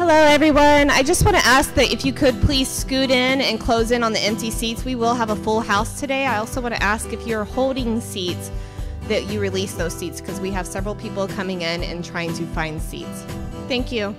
Hello, everyone. I just want to ask that if you could please scoot in and close in on the empty seats. We will have a full house today. I also want to ask if you're holding seats that you release those seats, because we have several people coming in and trying to find seats. Thank you.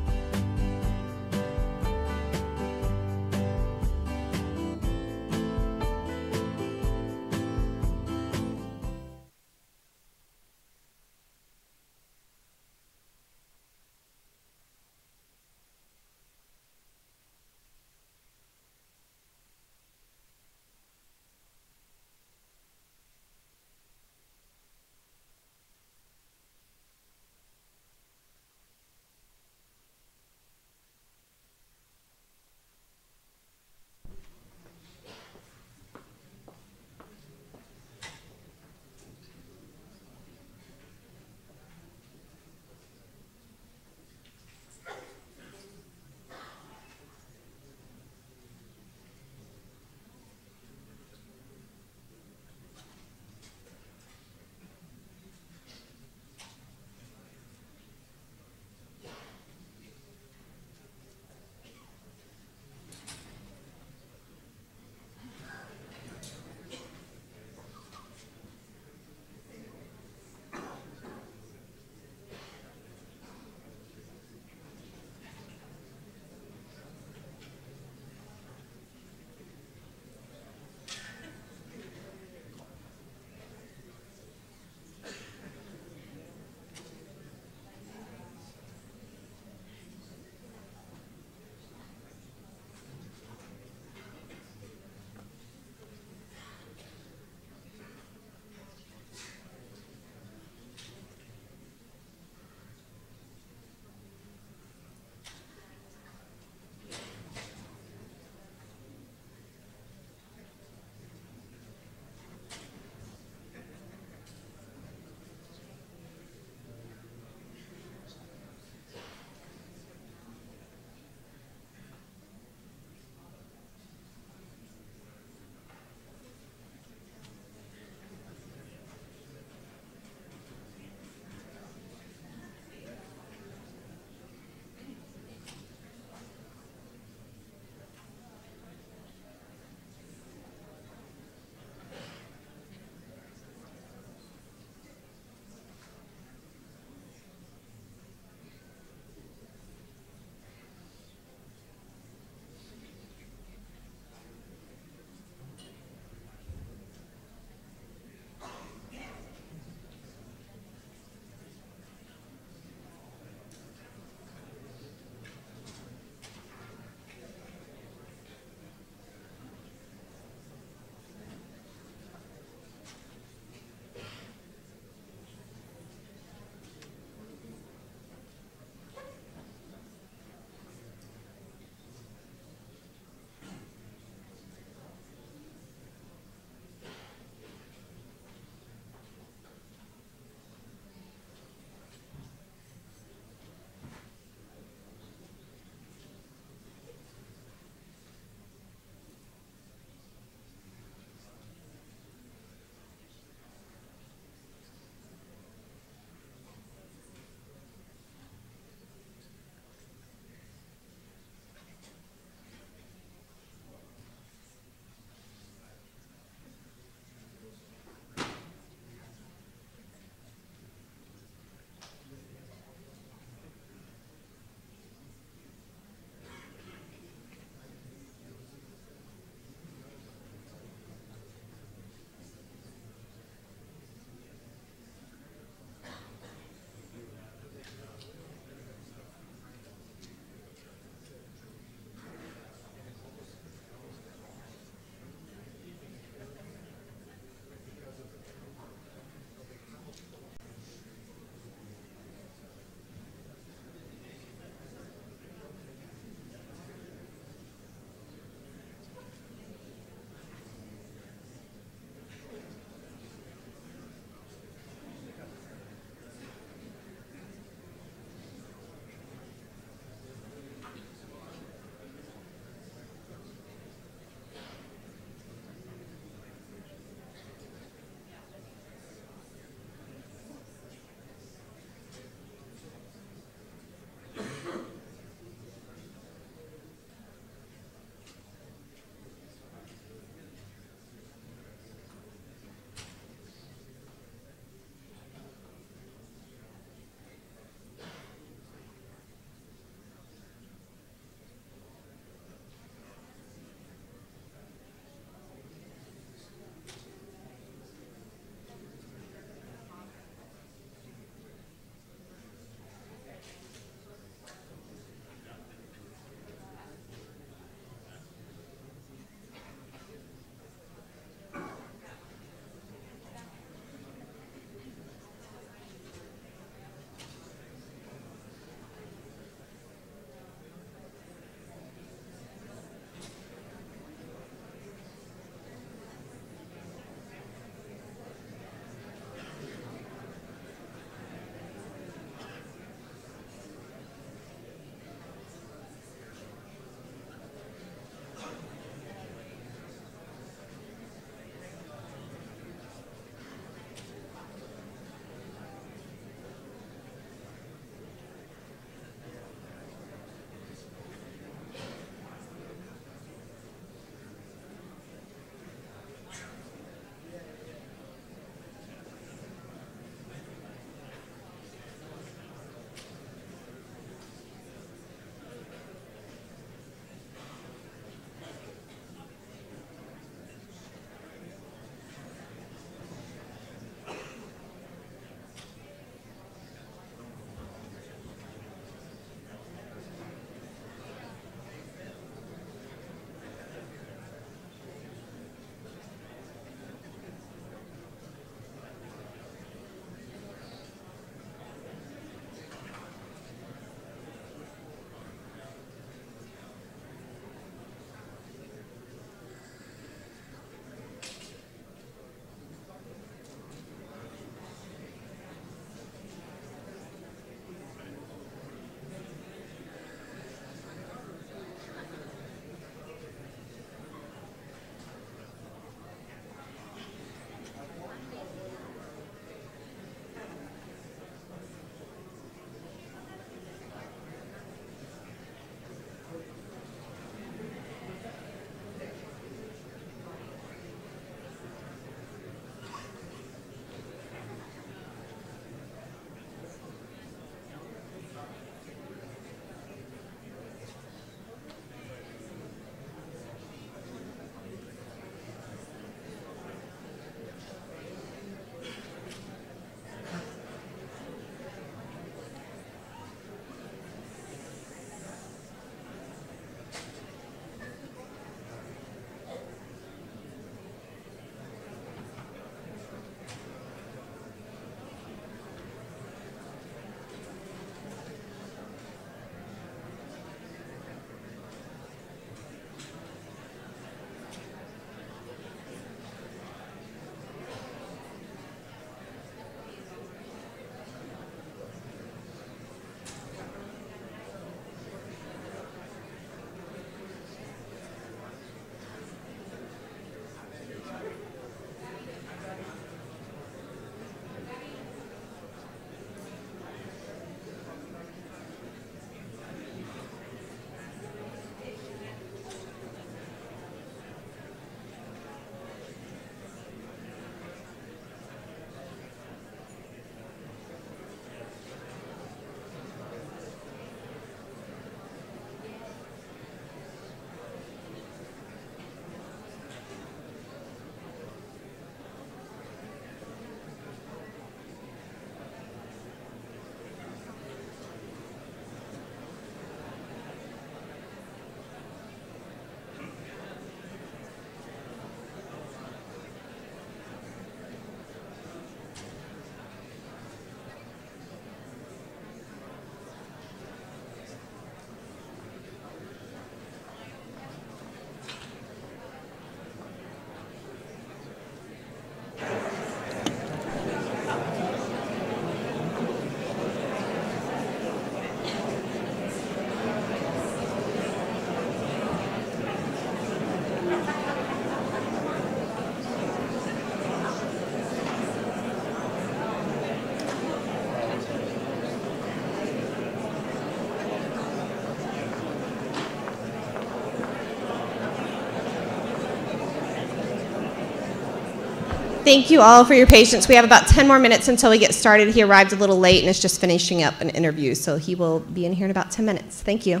Thank you all for your patience. We have about 10 more minutes until we get started. He arrived a little late and is just finishing up an interview, so he will be in here in about 10 minutes. Thank you.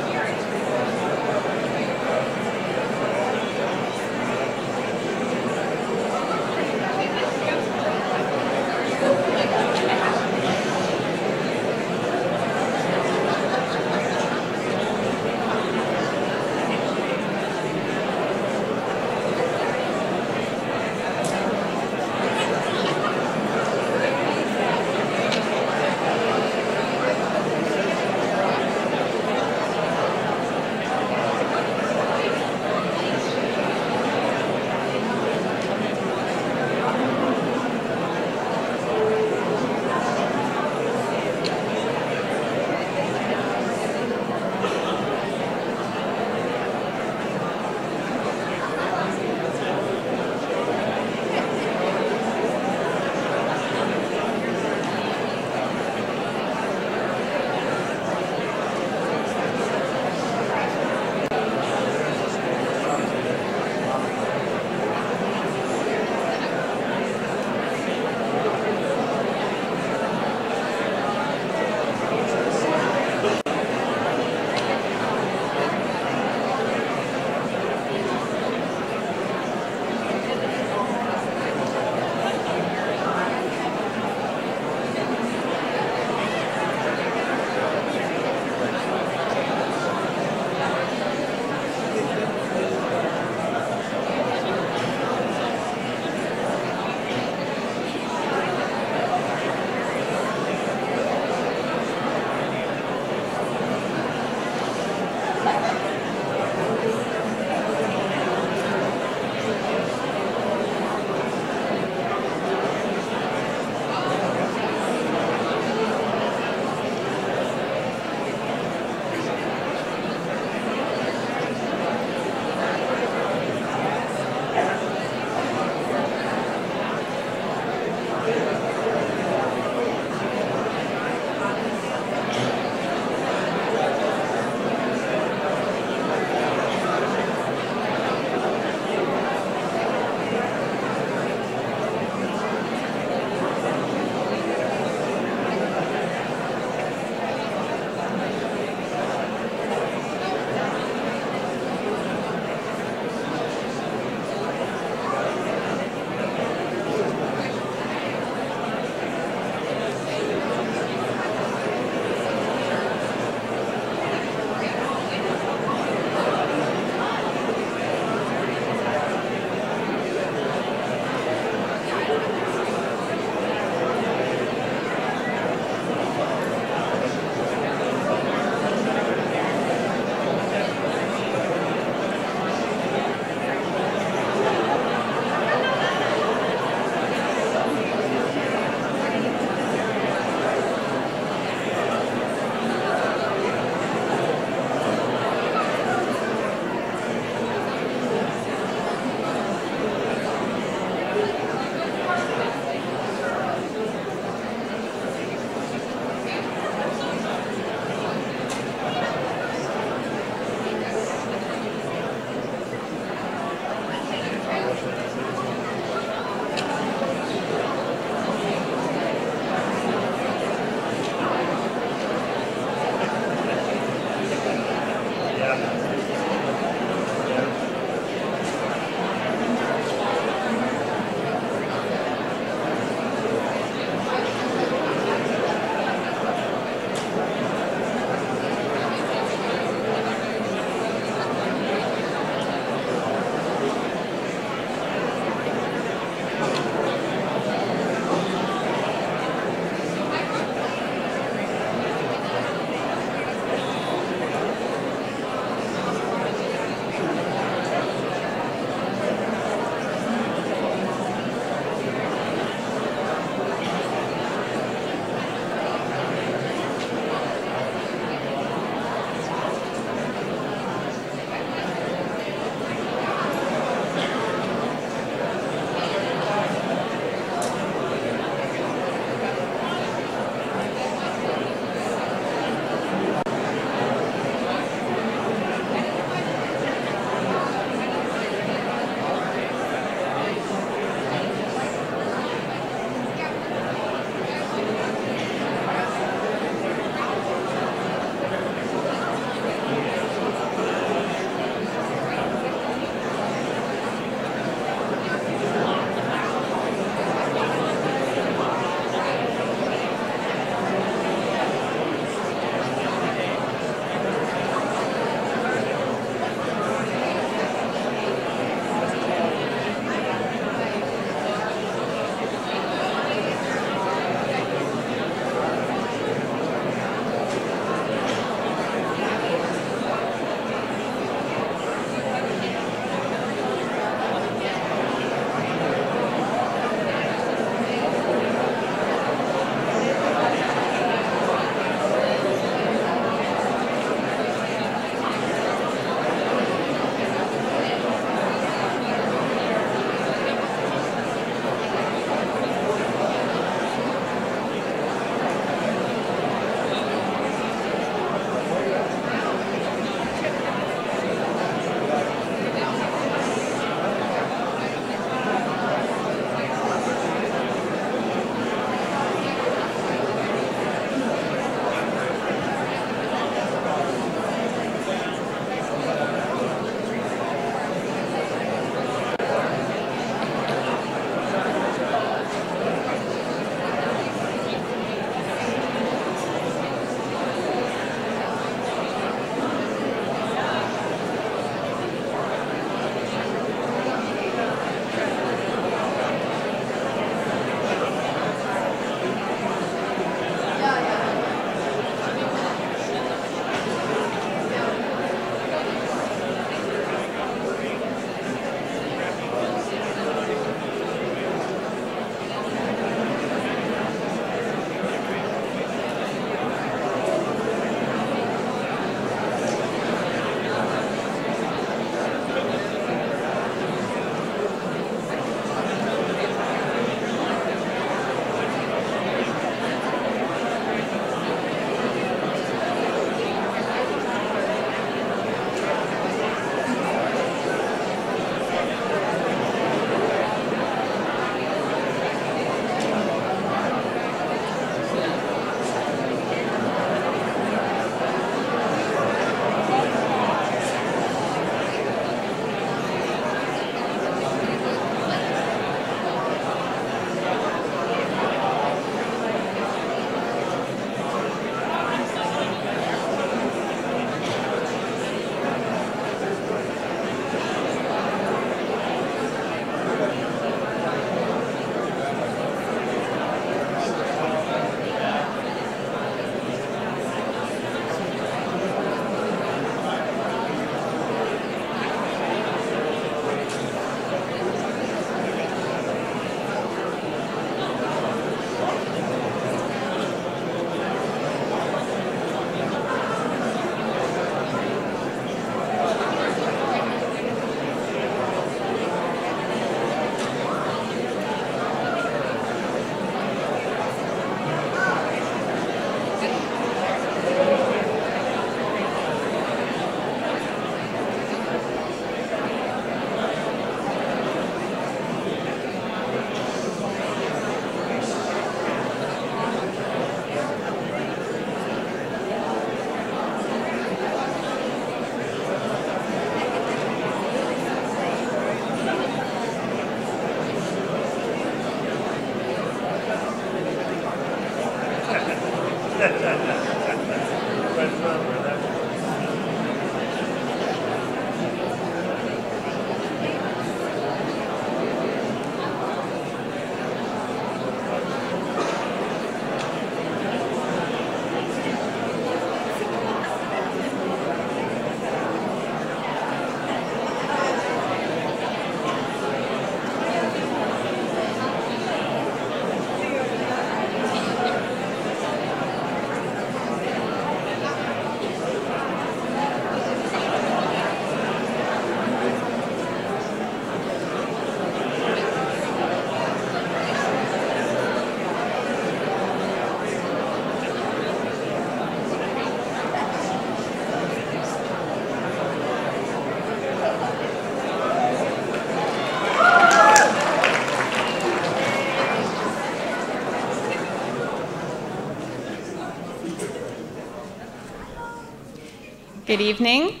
Good evening.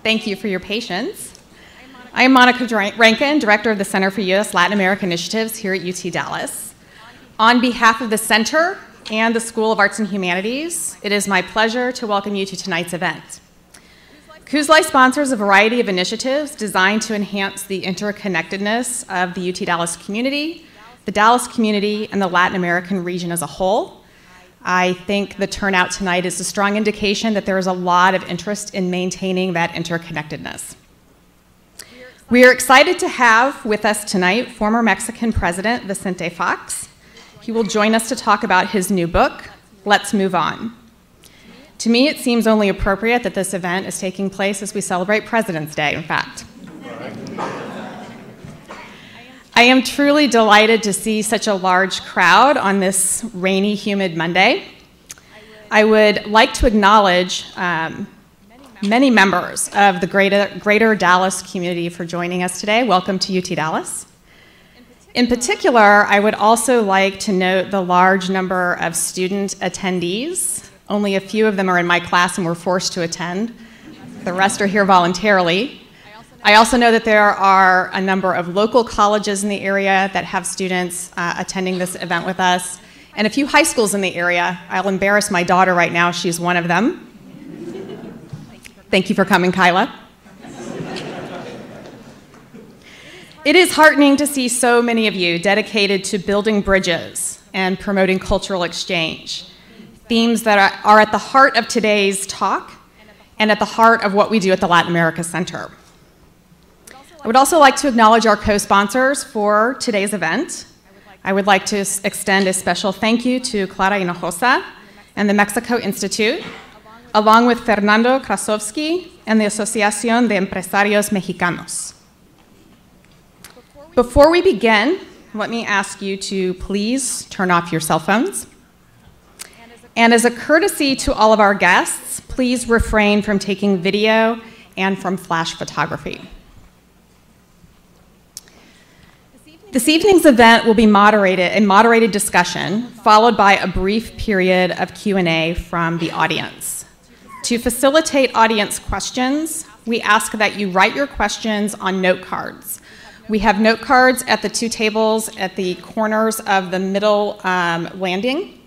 Thank you for your patience. I am Monica Rankin, Director of the Center for U.S. Latin America Initiatives here at UT Dallas. On behalf of the Center and the School of Arts and Humanities, it is my pleasure to welcome you to tonight's event. CUSLI sponsors a variety of initiatives designed to enhance the interconnectedness of the UT Dallas community, the Dallas community, and the Latin American region as a whole. I think the turnout tonight is a strong indication that there is a lot of interest in maintaining that interconnectedness. We are excited to have with us tonight former Mexican President Vicente Fox. He will join us to talk about his new book, Let's Move On. To me, it seems only appropriate that this event is taking place as we celebrate President's Day, in fact. I am truly delighted to see such a large crowd on this rainy, humid Monday. I would like to acknowledge many members of the greater Dallas community for joining us today. Welcome to UT Dallas. In particular, I would also like to note the large number of student attendees. Only a few of them are in my class and were forced to attend. The rest are here voluntarily. I also know that there are a number of local colleges in the area that have students attending this event with us, and a few high schools in the area. I'll embarrass my daughter right now. She's one of them. Thank you for coming, Kyla. It is heartening to see so many of you dedicated to building bridges and promoting cultural exchange, themes that are at the heart of today's talk and at the heart of what we do at the Latin America Center. I would also like to acknowledge our co-sponsors for today's event. I would like to extend a special thank you to Clara Hinojosa and the Mexico Institute, along with Fernando Krasovsky and the Asociación de Empresarios Mexicanos. Before we begin, let me ask you to please turn off your cell phones. And as a courtesy to all of our guests, please refrain from taking video and from flash photography. This evening's event will be a moderated discussion, followed by a brief period of Q&A from the audience. To facilitate audience questions, we ask that you write your questions on note cards. We have note cards at the two tables at the corners of the middle landing.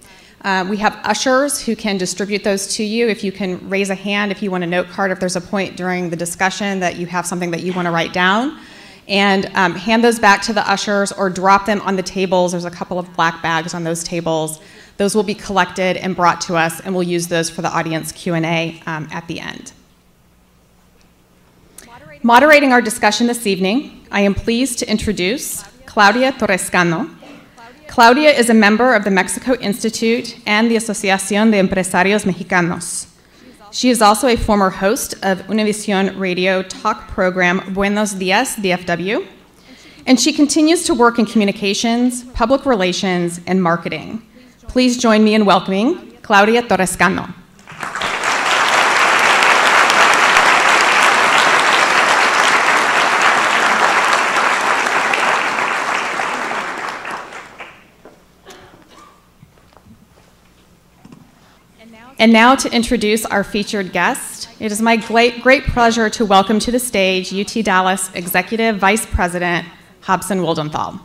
We have ushers who can distribute those to you. If you can raise a hand if you want a note card, if there's a point during the discussion that you have something that you want to write down. And hand those back to the ushers or drop them on the tables. There's a couple of black bags on those tables. Those will be collected and brought to us, and we'll use those for the audience Q&A at the end. Moderating our discussion this evening, I am pleased to introduce Claudia Torrescano. Claudia is a member of the Mexico Institute and the Asociación de Empresarios Mexicanos. She is also a former host of Univision radio talk program Buenos Dias, DFW, and she continues to work in communications, public relations, and marketing. Please join me in welcoming Claudia Torrescano. And now to introduce our featured guest, it is my great pleasure to welcome to the stage UT Dallas Executive Vice President Hobson Wildenthal.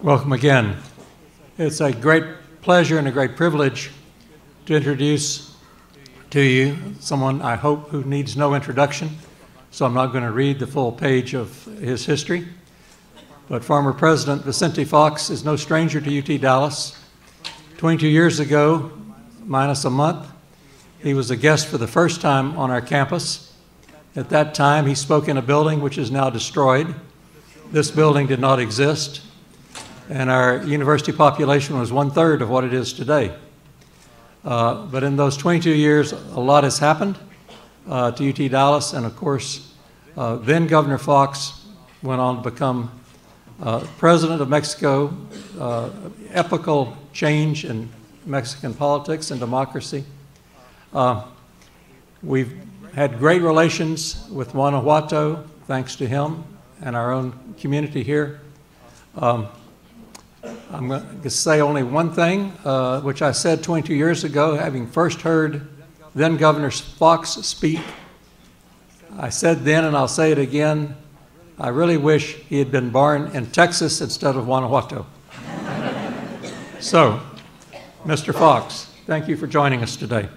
Welcome again. It's a great pleasure and a great privilege to introduce to you someone I hope who needs no introduction, so I'm not going to read the full page of his history. But former President Vicente Fox is no stranger to UT Dallas. 22 years ago, minus a month, he was a guest for the first time on our campus. At that time, he spoke in a building which is now destroyed. This building did not exist, and our university population was 1/3 of what it is today. But in those 22 years, a lot has happened to UT Dallas, and of course, then Governor Fox went on to become President of Mexico, epochal change in Mexican politics and democracy. We've had great relations with Guanajuato, thanks to him and our own community here. I'm going to say only one thing, which I said 22 years ago, having first heard then Governor Fox speak. I said then, and I'll say it again, I really wish he had been born in Texas instead of Guanajuato. So, Mr. Fox, thank you for joining us today.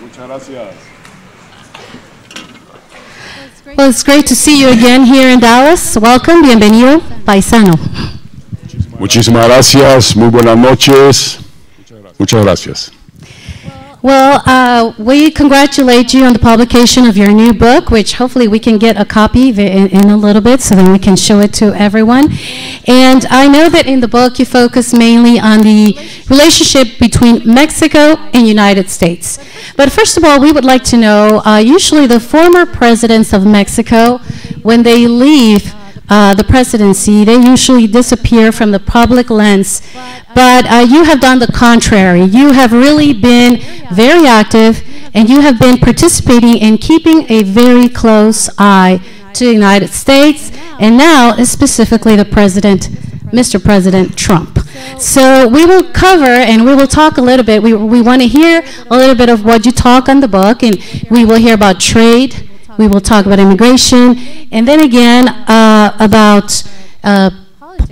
Muchas gracias. Well, it's great to see you again here in Dallas. Welcome, bienvenido, paisano. Muchísimas gracias, muy buenas noches. Muchas gracias. Well, we congratulate you on the publication of your new book, which hopefully we can get a copy in a little bit so then we can show it to everyone. And I know that in the book you focus mainly on the relationship between Mexico and United States. But first of all, we would like to know, usually the former presidents of Mexico, when they leave the presidency, they usually disappear from the public lens. But you have done the contrary. You have really been very active, and you have been participating in keeping a very close eye to the United States, and now specifically the president, Mr. President Trump. So we will cover and we will talk a little bit. We want to hear a little bit of what you talk on the book, and we will hear about trade. We will talk about immigration, and then again about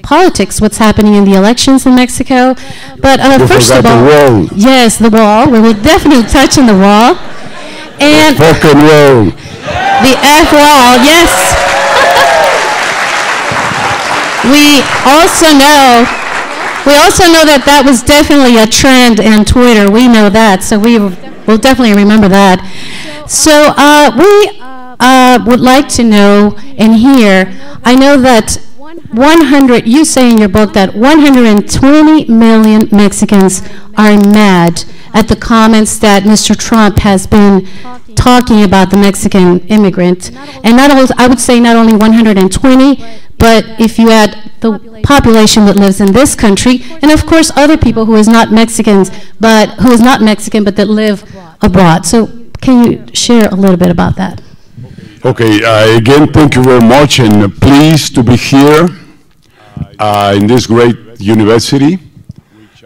politics, what's happening in the elections in Mexico. But first of all, the wall. Yes, the wall. We will definitely touch on the wall. And the fucking wall. The F wall, yes. We also know that that was definitely a trend on Twitter. We know that, so we will definitely remember that. So we would like to know and hear, I know that you say in your book that 120 million Mexicans are mad at the comments that Mr. Trump has been talking about the Mexican immigrant. And not only, I would say not only 120, but if you add the population that lives in this country, and of course other people who is not Mexican, but that live abroad. So can you share a little bit about that? Okay, again, thank you very much, and pleased to be here in this great university,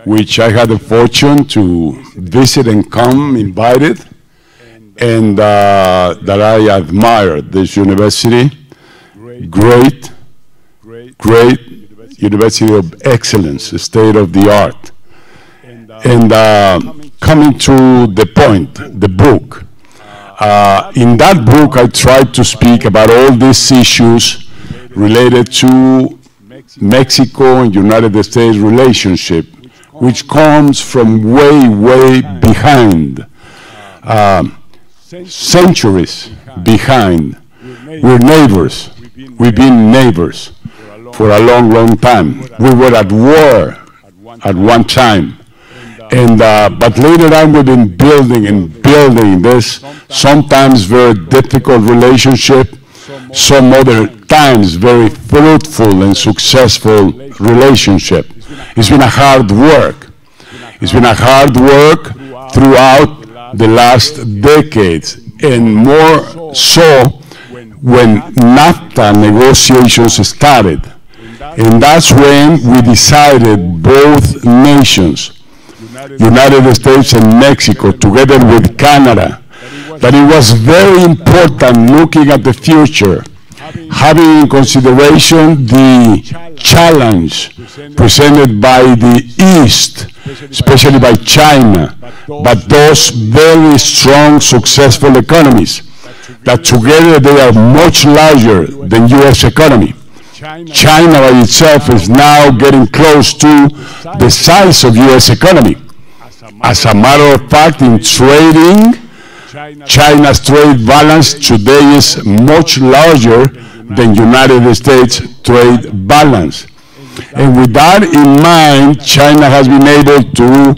which I had the fortune to visit and come invited, and that I admire this university. Great university of excellence, state of the art. And coming to the point, the book. In that book, I tried to speak about all these issues related to Mexico and United States relationship, which comes from way behind, centuries behind. We're neighbors. We've been neighbors for a long time. We were at war at one time. But later on, we've been building and building this sometimes very difficult relationship, some other times very fruitful and successful relationship. It's been a hard work. It's been a hard work throughout the last decades, and more so when NAFTA negotiations started. And that's when we decided, both nations, United States and Mexico, together with Canada, that it was very important, looking at the future, having in consideration the challenge presented by the East, especially by China, but those very strong, successful economies, that together they are much larger than U.S. economy. China by itself is now getting close to the size of U.S. economy. As a matter of fact, in trading, China's trade balance today is much larger than United States trade balance. And with that in mind, China has been able to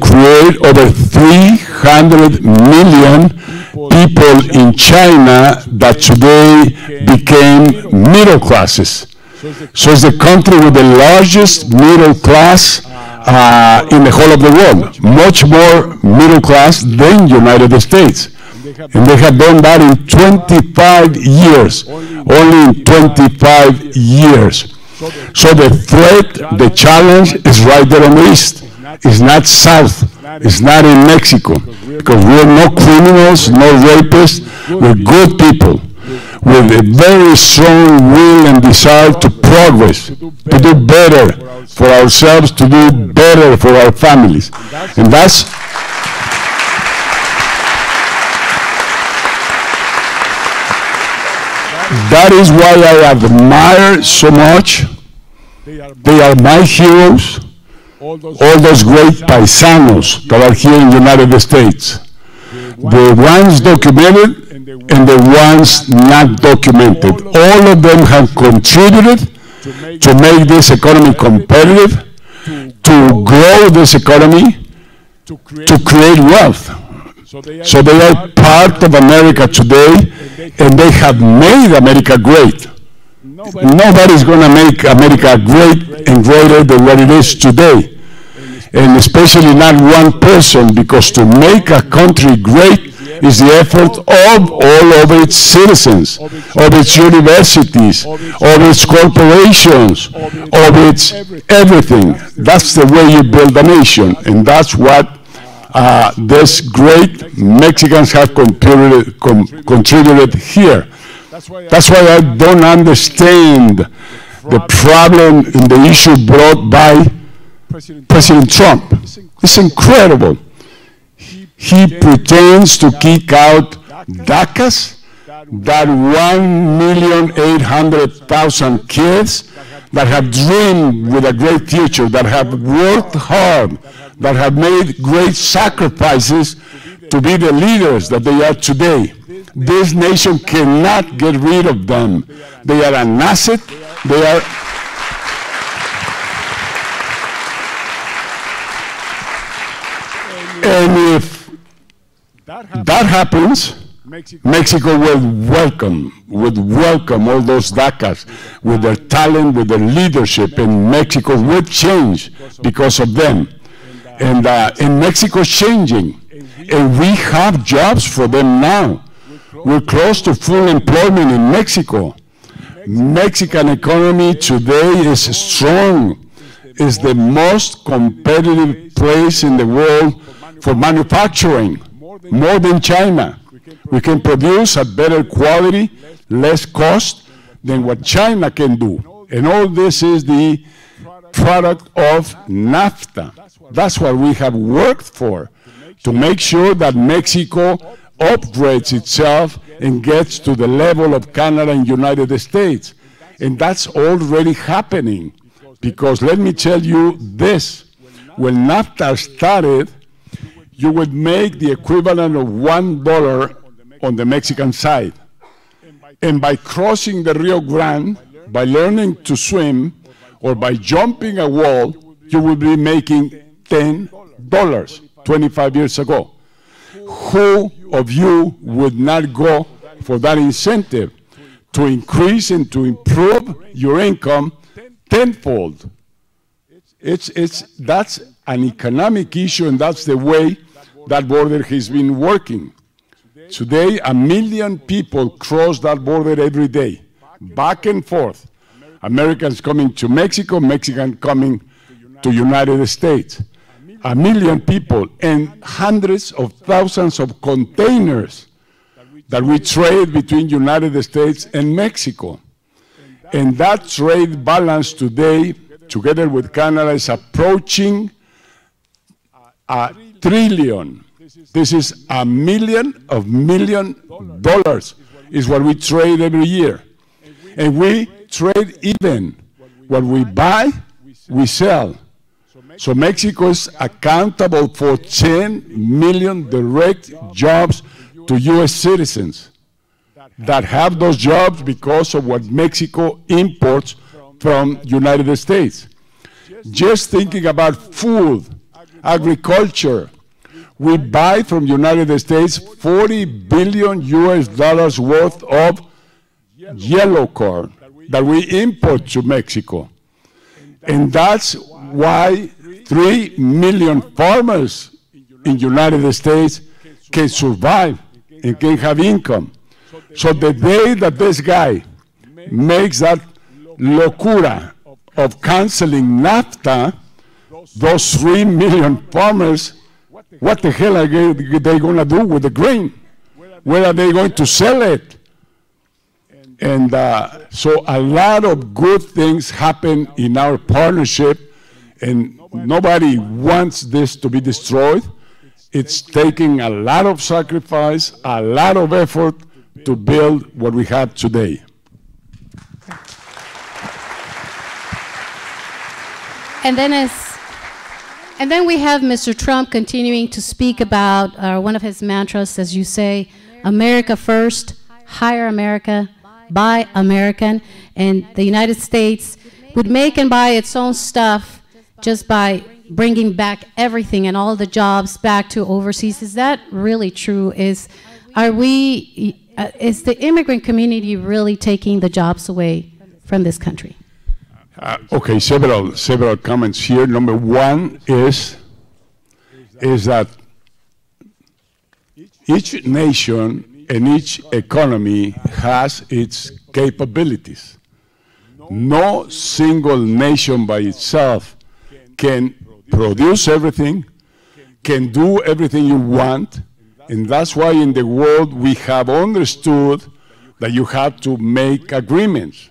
create over 300 million people in China that today became middle classes. So it's the country with the largest middle class in the whole of the world, much more middle class than United States. And they have done that in 25 years, only in 25 years. So the threat, the challenge is right there on the east. It's not south. It's not in Mexico, because we're no criminals, no rapists. We're good people with a very strong will and desire to progress, to do better for ourselves, to do better for our families. And that is why I admire so much. They are my heroes, all those great paisanos that are here in the United States. The ones documented and the ones not documented. All of them have contributed to make this economy competitive, to grow this economy, to create wealth. So they are part of America today, and they have made America great. Nobody's going to make America great and greater than what it is today. And especially not one person, because to make a country great is the effort of all of its citizens, of its universities, of its corporations, of its everything. That's the way you build a nation, and that's what these great Mexicans have contributed here. That's why I don't understand the problem in the issue brought by President Trump. It's incredible. He pretends to kick out DACAs, that 1,800,000 kids that have dreamed with a great future, that have worked hard, that have made great sacrifices to be the leaders that they are today. This nation cannot get rid of them. They are an asset. They are... And if that happens, Mexico will welcome all those DACAs with their talent, with their leadership, and Mexico will change because of them. And Mexico's changing, and we have jobs for them now. We're close to full employment in Mexico. Mexican economy today is strong. It's the most competitive place in the world for manufacturing, more than China. We can produce at better quality, less cost than what China can do. And all this is the product of NAFTA. That's what we have worked for, to make sure that Mexico upgrades itself and gets to the level of Canada and United States. And that's already happening, because let me tell you this, when NAFTA started, you would make the equivalent of $1 on the Mexican side. And by crossing the Rio Grande, by learning to swim, or by jumping a wall, you will be making $10 25 years ago. Who of you would not go for that incentive to increase and to improve your income tenfold? That's an economic issue, and that's the way that border has been working. Today, 1 million people cross that border every day, back and forth. Americans coming to Mexico, Mexicans coming to United States. 1 million people and hundreds of thousands of containers that we trade between United States and Mexico. And that trade balance today, together with Canada, is approaching $1 trillion. This is $1 million is what we trade every year. And we trade even. What we buy, we sell. So Mexico is accountable for 10 million direct jobs to U.S. citizens that have those jobs because of what Mexico imports from United States. Just thinking about food, agriculture, we buy from United States $40 billion US worth of yellow corn that we import to Mexico. And that's why 3 million farmers in United States can survive and can have income. So the day that this guy makes that locura of canceling NAFTA, those 3 million farmers, what the hell are they going to do with the grain? Where are they going to sell it? And so a lot of good things happen in our partnership, and nobody wants this to be destroyed. It's taking a lot of sacrifice, a lot of effort to build what we have today. And then we have Mr. Trump continuing to speak about one of his mantras, as you say, America first, hire America, buy American, and the United States would make and buy its own stuff just by bringing back everything and all the jobs back to overseas. Is that really true? Is the immigrant community really taking the jobs away from this country? Okay, several comments here. Number one is that each nation and each economy has its capabilities. No single nation by itself can produce everything, can do everything you want, and that's why in the world we have understood that you have to make agreements,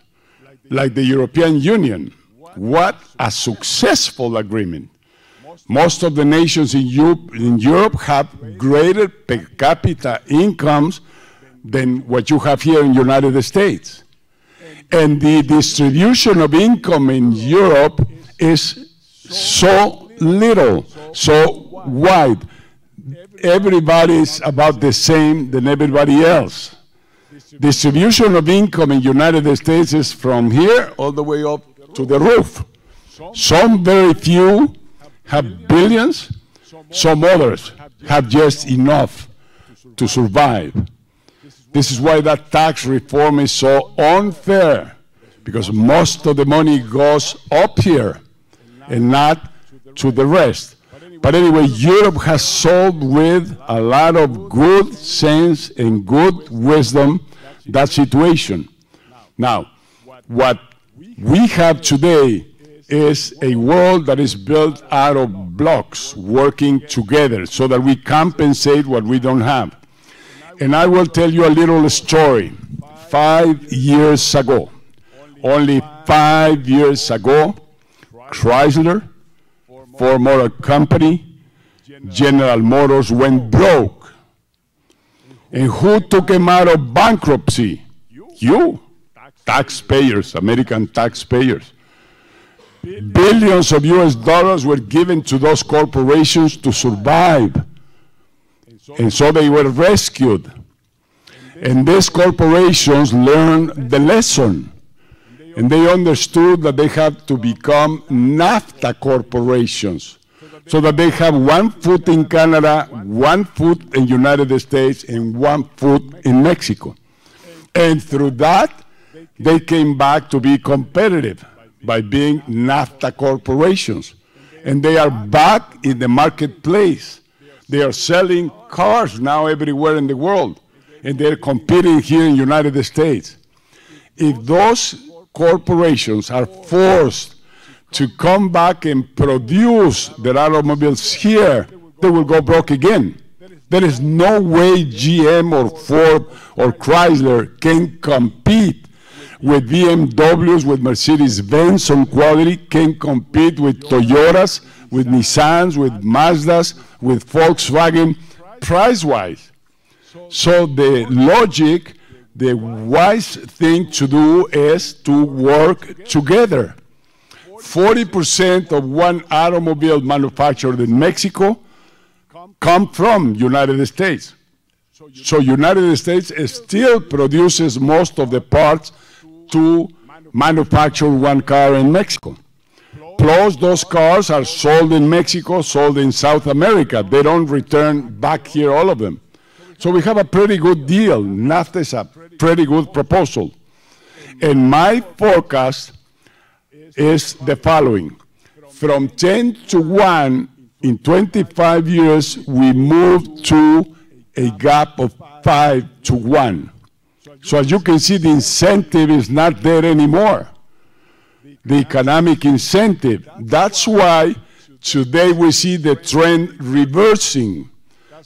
like the European Union. What a successful agreement. Most of the nations in Europe have greater per capita incomes than what you have here in the United States. And the distribution of income in Europe is so little, so wide. Everybody's about the same than everybody else. Distribution of income in the United States is from here all the way up to the roof. Some very few have billions, some others have just enough to survive. This is why that tax reform is so unfair, because most of the money goes up here and not to the rest. But anyway, Europe has solved with a lot of good sense and good wisdom that situation. Now, what we have today is a world that is built out of blocks working together so that we compensate what we don't have. And I will tell you a little story. 5 years ago, only 5 years ago, Chrysler, Ford Motor Company, General Motors went broke. And who took them out of bankruptcy? You, taxpayers, American taxpayers. Billions of US dollars were given to those corporations to survive. And so they were rescued. And these corporations learned the lesson. And they understood that they had to become NAFTA corporations, so that they have one foot in Canada, one foot in the United States, and one foot in Mexico. And through that, they came back to be competitive by being NAFTA corporations. And they are back in the marketplace. They are selling cars now everywhere in the world. And they're competing here in the United States. If those corporations are forced to come back and produce their automobiles here, they will go broke again. There is no way GM or Ford or Chrysler can compete with BMWs, with Mercedes-Benz on quality, can compete with Toyotas, with Nissans, with Mazdas, with Volkswagen, price-wise. So the logic, the wise thing to do is to work together. 40% of one automobile manufactured in Mexico come from United States. So United States still produces most of the parts to manufacture one car in Mexico. Plus, those cars are sold in Mexico, sold in South America. They don't return back here, all of them. So we have a pretty good deal. NAFTA is a pretty good proposal. And my forecast is the following. From 10 to 1, in 25 years, we moved to a gap of 5 to 1. So as you can see, the incentive is not there anymore. The economic incentive. That's why today we see the trend reversing.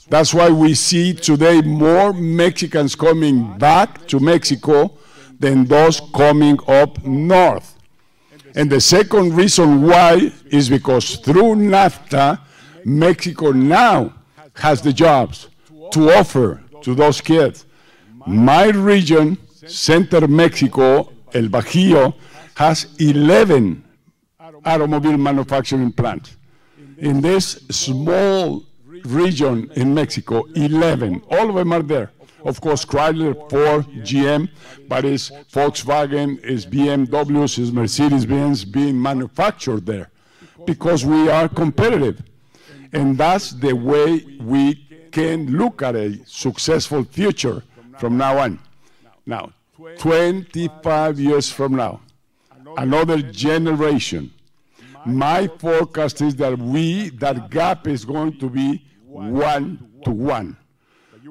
That's why we see today more Mexicans coming back to Mexico than those coming up north. And the second reason why is because through NAFTA, Mexico now has the jobs to offer to those kids. My region, Central Mexico, El Bajío, has 11 automobile manufacturing plants. In this small region in Mexico, 11. All of them are there. Of course, Chrysler, Ford, GM, but it's Volkswagen, it's BMWs, it's Mercedes-Benz being manufactured there because we are competitive. And that's the way we can look at a successful future from now on. Now, 25 years from now, another generation, my forecast is that that gap is going to be 1 to 1.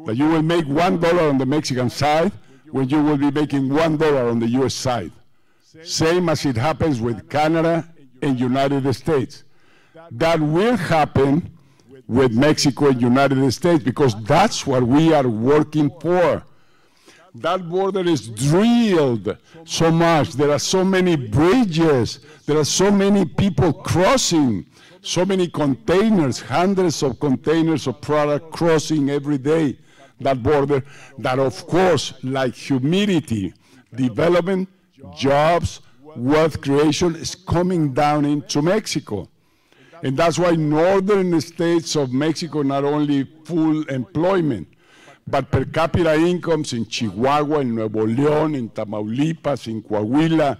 That you will make $1 on the Mexican side when you will be making $1 on the U.S. side. Same as it happens with Canada and United States. That will happen with Mexico and United States because that's what we are working for. That border is drilled so much. There are so many bridges. There are so many people crossing, so many containers, hundreds of containers of product crossing every day. That border, that of course, like humidity, development, jobs, wealth creation is coming down into Mexico. And that's why northern states of Mexico not only full employment, but per capita incomes in Chihuahua, in Nuevo León, in Tamaulipas, in Coahuila,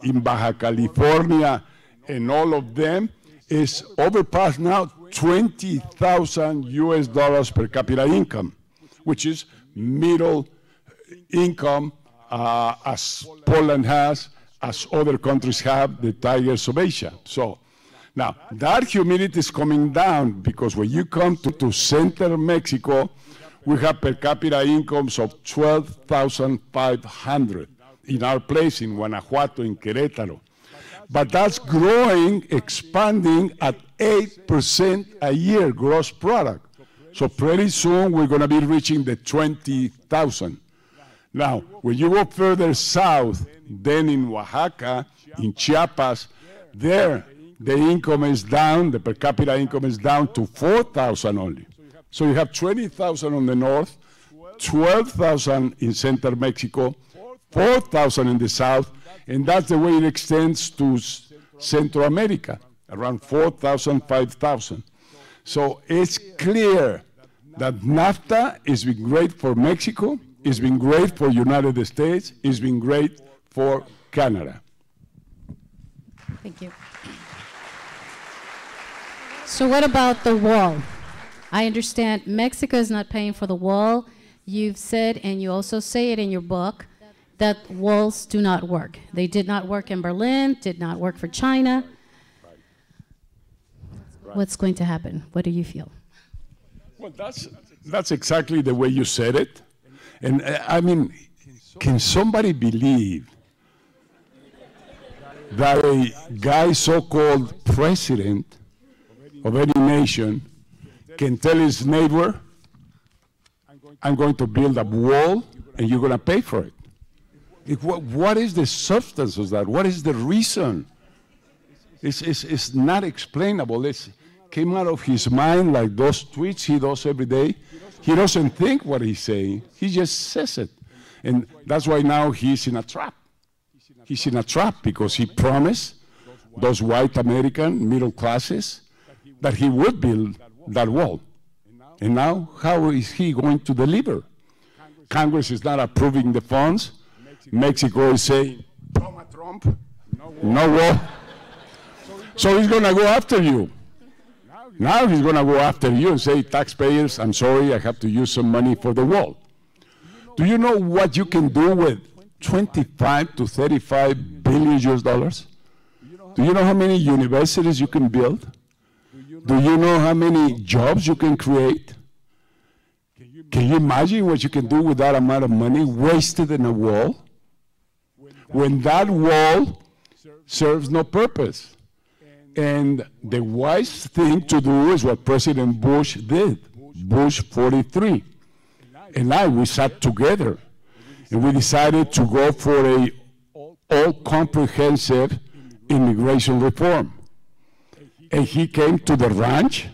in Baja California, and all of them is overpassed now $20,000 US per capita income, which is middle income as Poland has, as other countries have, the tigers of Asia. So now that humidity is coming down because when you come to central Mexico, we have per capita incomes of $12,500 in our place in Guanajuato, in Querétaro. But that's growing, expanding at 8% a year gross product. So pretty soon we're going to be reaching the 20,000. Now, when you go further south, then in Oaxaca, in Chiapas, there the income is down, the per capita income is down to 4,000 only. So you have 20,000 on the north, 12,000 in central Mexico, 4,000 in the south, and that's the way it extends to Central America, around 4,000, 5,000. So it's clear that NAFTA has been great for Mexico, it's been great for United States, it's been great for Canada. Thank you. So what about the wall? I understand Mexico is not paying for the wall. You've said, and you also say it in your book, that walls do not work. They did not work in Berlin, did not work for China. What's going to happen? What do you feel? Well, that's exactly the way you said it. And I mean, can somebody believe that a guy so-called president of any nation can tell his neighbor, I'm going to build a wall and you're going to pay for it? What is the substance of that? What is the reason? It's not explainable. It came out of his mind like those tweets he does every day. He doesn't think what he's saying. He just says it. And that's why now he's in a trap. He's in a trap because he promised those white American middle classes that he would build that wall. And now, how is he going to deliver? Congress is not approving the funds. Mexico is saying, Trump, no wall. So he's going to go after you. Now he's going to go after you and say, taxpayers, I'm sorry, I have to use some money for the wall. Do you know what you can do with 25 to 35 billion US dollars? Do you know how many universities you can build? Do you know how many jobs you can create? Can you imagine what you can do with that amount of money wasted in a wall? When that wall serves no purpose. And the wise thing to do is what President Bush did, Bush 43. And we sat together and we decided to go for a all-comprehensive immigration reform. And he came to the ranch,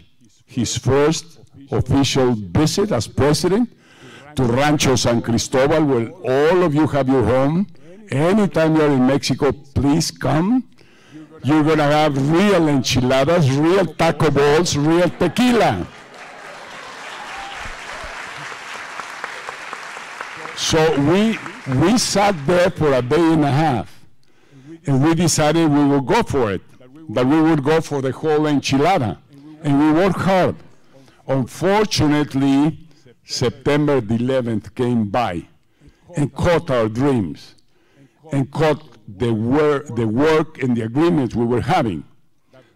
his first official visit as president, to Rancho San Cristobal, where all of you have your home. Anytime you're in Mexico, please come. You're going to have real enchiladas, real taco balls, real tequila. So we sat there for a day and a half, and we decided we would go for it, that we would go for the whole enchilada, and we worked hard. Unfortunately, September the 11th came by and caught our dreams, and caught the work and the agreements we were having.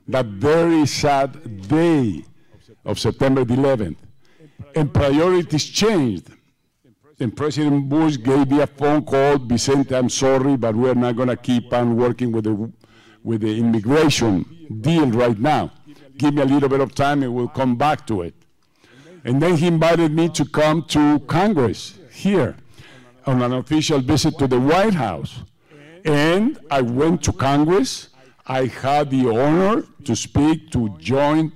That very sad day of September the 11th. And priorities changed. And President Bush gave me a phone call, Vicente, I'm sorry, but we're not going to keep on working with the immigration deal right now. Give me a little bit of time and we'll come back to it. And then he invited me to come to Congress here on an official visit to the White House. And I went to Congress. I had the honor to speak to joint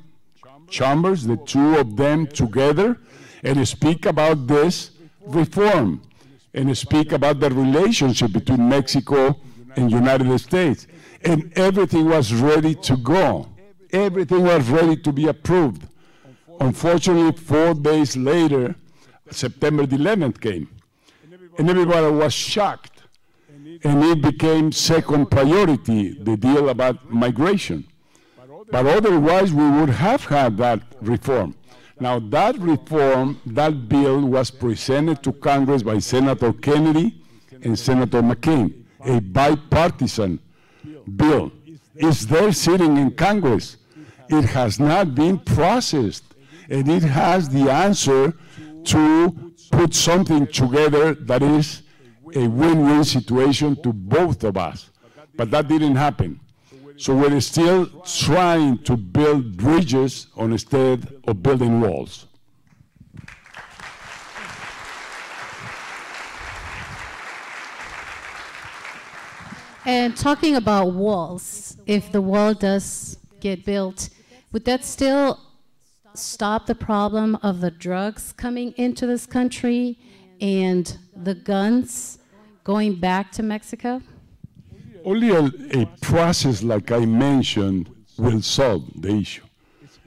chambers, the two of them together, and speak about this reform, and speak about the relationship between Mexico and United States. And everything was ready to go. Everything was ready to be approved. Unfortunately, 4 days later, September the 11th came, and everybody was shocked. And it became second priority, the deal about migration. But otherwise, we would have had that reform. Now, that reform, that bill was presented to Congress by Senator Kennedy and Senator McCain, a bipartisan bill. It's there sitting in Congress. It has not been processed, and it has the answer to put something together that is a win-win situation to both of us. But that didn't happen. So we're still trying to build bridges instead of building walls. And talking about walls, if the wall does get built, would that still stop the problem of the drugs coming into this country and the guns going back to Mexico? Only a process like I mentioned will solve the issue.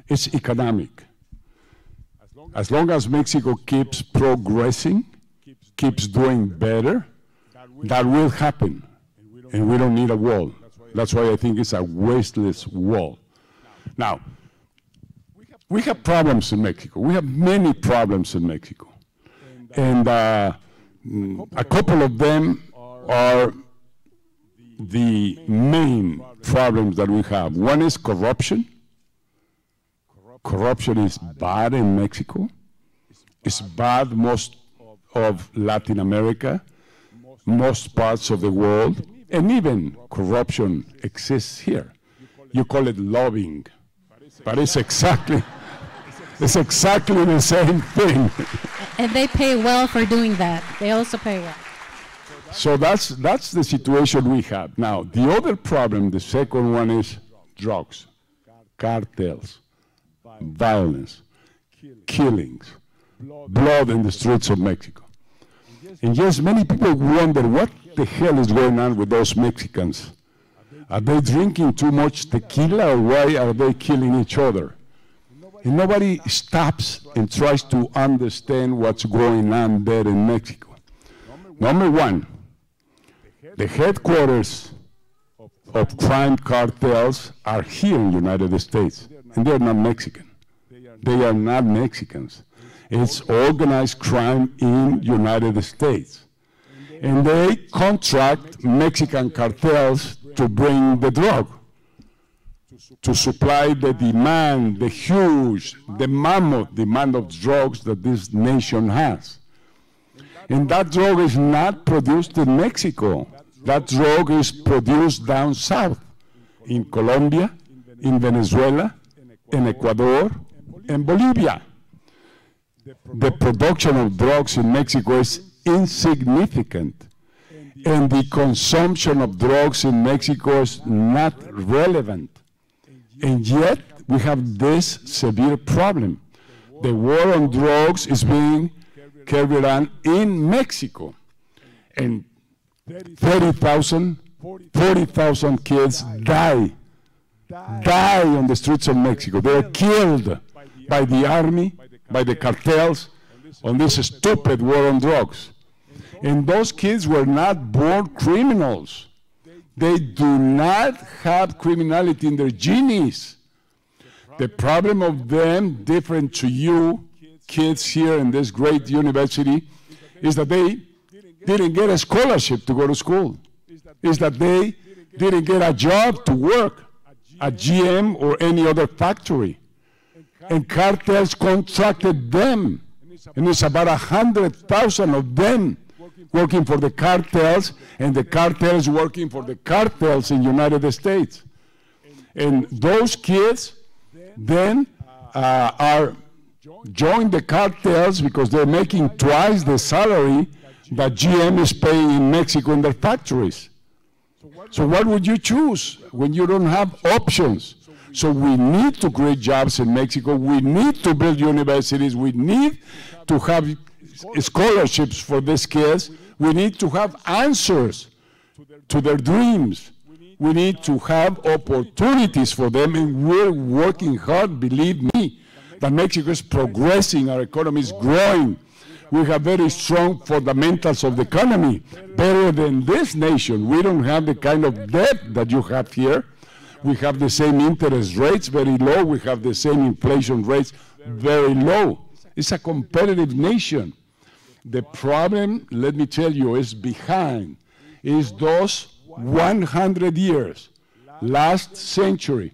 It's economic. As long as Mexico keeps progressing, keeps doing better, that will happen. And we don't need a wall. That's why I think it's a wasteless wall. Now, we have problems in Mexico. We have many problems in Mexico. And a couple of them are the main problems that we have. One is corruption. Corruption is bad in Mexico. It's bad most of Latin America, most parts of the world, and even corruption exists here. You call it lobbying, but it's exactly the same thing. And they pay well for doing that. They also pay well. So that's the situation we have. Now, the other problem, the second one is drugs, cartels, violence, killings, blood in the streets of Mexico. And yes, many people wonder what the hell is going on with those Mexicans. Are they drinking too much tequila, or why are they killing each other? And nobody stops and tries to understand what's going on there in Mexico. Number one, the headquarters of crime cartels are here in the United States, and they're not Mexican. They are not Mexicans. It's organized crime in the United States. And they contract Mexican cartels to bring the drug, to supply the demand, the huge, the mammoth demand of drugs that this nation has. And that drug is not produced in Mexico. That drug is produced down south, in Colombia, in Venezuela, in Ecuador, and Bolivia. The production of drugs in Mexico is insignificant, and the consumption of drugs in Mexico is not relevant. And yet, we have this severe problem. The war on drugs is being carried on in Mexico. And 40,000 kids die on the streets of Mexico. They're killed by the army, by the cartels, on this stupid war on drugs. And those kids were not born criminals. They do not have criminality in their genes. The problem of them, different to you kids here in this great university, is that they didn't get a scholarship to go to school. Is that they didn't get a job to work at GM or any other factory. And cartels contracted them. And it's about 100,000 of them working for the cartels, and the cartels working for the cartels in the United States. And those kids then join the cartels because they're making twice the salary that GM is paying in Mexico in their factories. So what would you choose when you don't have options? So we need to create jobs in Mexico. We need to build universities. We need to have scholarships for these kids. We need to have answers to their dreams. We need to have opportunities for them, and we're working hard, believe me, that Mexico is progressing, our economy is growing. We have very strong fundamentals of the economy, better than this nation. We don't have the kind of debt that you have here. We have the same interest rates, very low. We have the same inflation rates, very low. It's a competitive nation. The problem, let me tell you, is behind, is those 100 years, last century,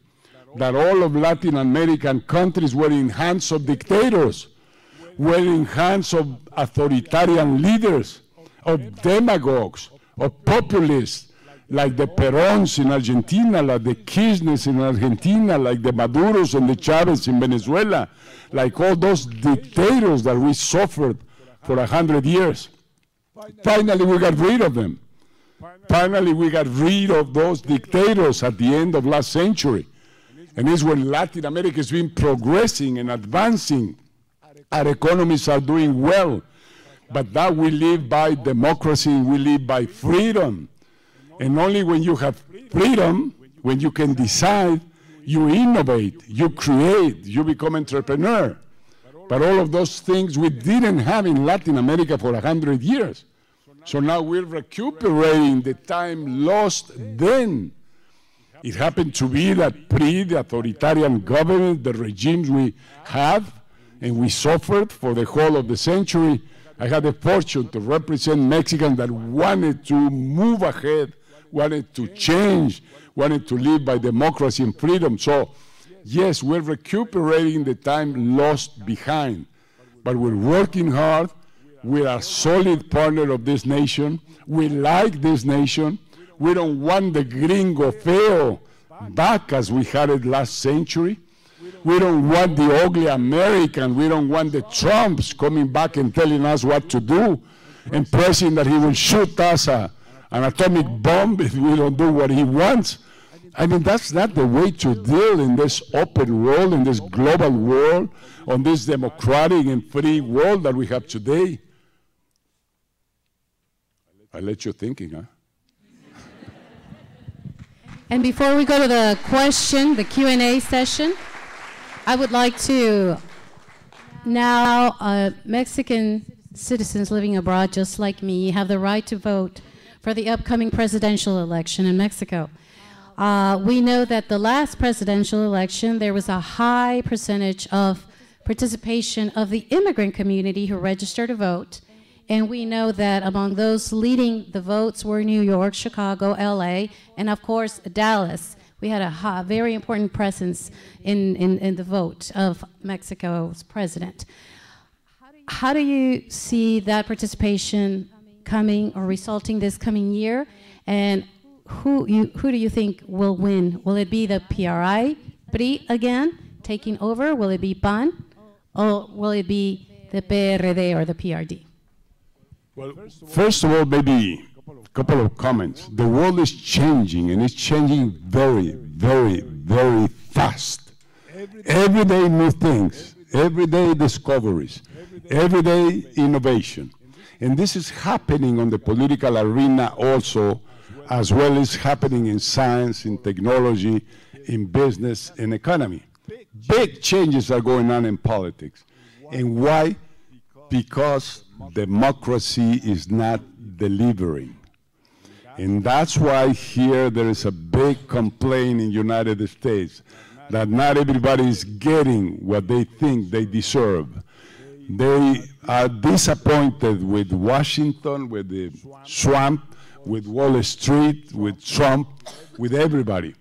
that all of Latin American countries were in hands of dictators, were in hands of authoritarian leaders, of demagogues, of populists, like the Perons in Argentina, like the Kirchners in Argentina, like the Maduros and the Chavez in Venezuela, like all those dictators that we suffered for 100 years. Finally, we got rid of them. Finally, we got rid of those dictators at the end of last century. And it's when Latin America has been progressing and advancing. Our economies are doing well. But now we live by democracy, we live by freedom. And only when you have freedom, when you can decide, you innovate, you create, you become entrepreneur. But all of those things we didn't have in Latin America for 100 years. So now we're recuperating the time lost then. It happened to be that the authoritarian government, the regimes we have, and we suffered for the whole of the century, I had the fortune to represent Mexicans that wanted to move ahead, wanted to change, wanted to live by democracy and freedom. So, yes, we're recuperating the time lost behind, but we're working hard. We're a solid partner of this nation. We like this nation. We don't want the gringo feo back as we had it last century. We don't want the ugly American. We don't want the Trumps coming back and telling us what to do and pressing that he will shoot us an atomic bomb if we don't do what he wants. I mean, that's not the way to deal in this open world, in this global world, on this democratic and free world that we have today. I let you thinking, huh? And before we go to the question, the Q&A session, I would like to now, Mexican citizens living abroad, just like me, have the right to vote for the upcoming presidential election in Mexico. We know that the last presidential election, there was a high percentage of participation of the immigrant community who registered to vote. And we know that among those leading the votes were New York, Chicago, LA, and of course, Dallas. We had a very important presence in the vote of Mexico's president. How do you see that participation coming or resulting this coming year? And who do you think will win? Will it be the PRI again taking over? Will it be PAN? Or will it be the PRD or the PRD? Well, first of all, maybe a couple of comments. The world is changing, and it's changing very, very, very fast. Every day new things, every day discoveries, every day innovation. And this is happening on the political arena also, as well as happening in science, in technology, in business, and economy. Big changes are going on in politics. And why? Because democracy is not delivering. And that's why here there is a big complaint in the United States that not everybody is getting what they think they deserve. They are disappointed with Washington, with the swamp, with Wall Street, with Trump, with everybody.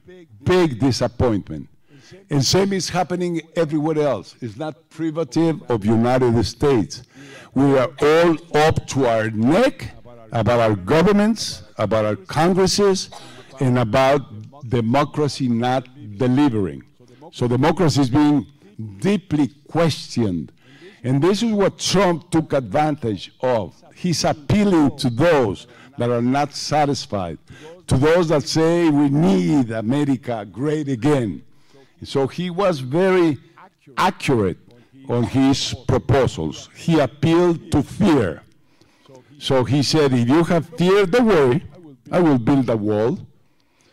Big disappointment. And same is happening everywhere else. It's not privative of United States. We are all up to our neck about our governments, about our Congresses, and about democracy not delivering. So democracy is being deeply questioned. And this is what Trump took advantage of. He's appealing to those that are not satisfied, to those that say we need America great again. So he was very accurate on his proposals. He appealed to fear. So he said, if you have fear, don't worry, I will build a wall.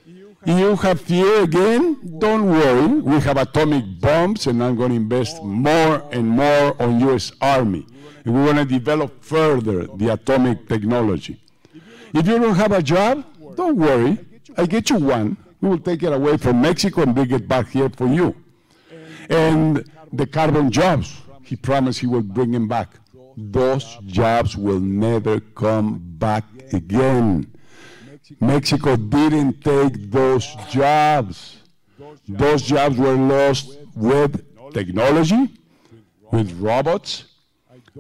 If you have fear again, don't worry, we have atomic bombs and I'm going to invest more and more on U.S. Army. And we want to develop further the atomic technology. If you don't have a job, don't worry, I get you one. We will take it away from Mexico and bring it back here for you. And the carbon jobs, he promised he will bring them back. Those jobs will never come back again. Mexico didn't take those jobs. Those jobs were lost with technology, with robots.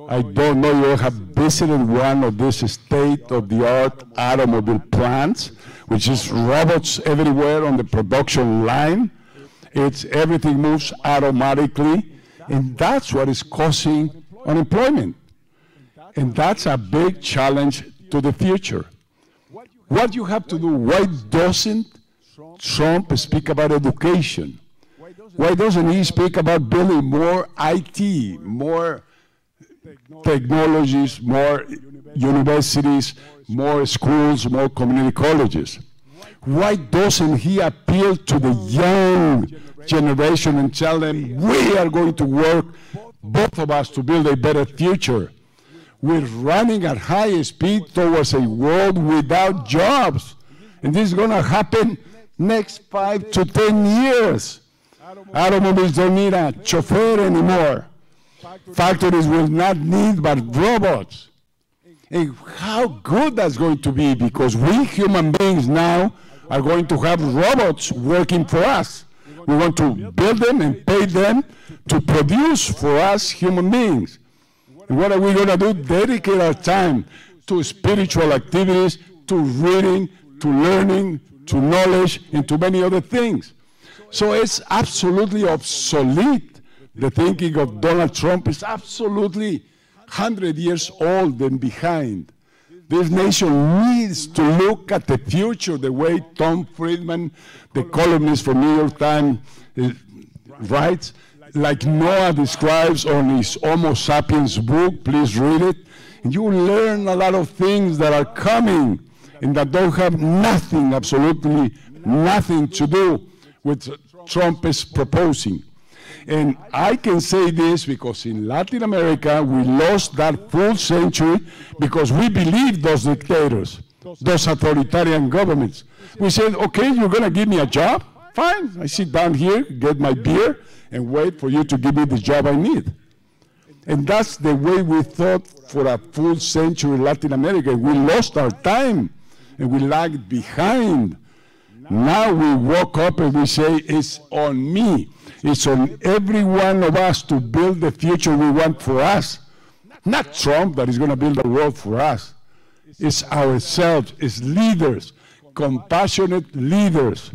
I don't know if you have visited one of these state-of-the-art automobile plants, which is robots everywhere on the production line. Everything moves automatically, and that's what is causing unemployment. And that's a big challenge to the future. What you have to do, why doesn't Trump speak about education? Why doesn't he speak about building more IT, more technologies, more universities, more schools, more community colleges? Why doesn't he appeal to the young generation and tell them, we are going to work, both of us, to build a better future? We're running at high speed towards a world without jobs. And this is going to happen next 5 to 10 years. Automobiles don't need a chauffeur anymore. Factories will not need but robots. And how good that's going to be, because we human beings now are going to have robots working for us. We want to build them and pay them to produce for us human beings. And what are we going to do? Dedicate our time to spiritual activities, to reading, to learning, to knowledge, and to many other things. So it's absolutely obsolete. The thinking of Donald Trump is absolutely 100 years old and behind. This nation needs to look at the future the way Tom Friedman, the columnist from New York Times, writes, like Noah describes on his Homo sapiens book. Please read it. And you will learn a lot of things that are coming and that don't have nothing, absolutely nothing to do with Trump is proposing. And I can say this because in Latin America, we lost that full century because we believed those dictators, those authoritarian governments. We said, okay, you're going to give me a job? Fine. I sit down here, get my beer, and wait for you to give me the job I need. And that's the way we thought for a full century in Latin America. We lost our time, and we lagged behind. Now we woke up and we say, it's on me. It's on every one of us to build the future we want for us. Not Trump that is going to build the world for us. It's ourselves, it's leaders, compassionate leaders.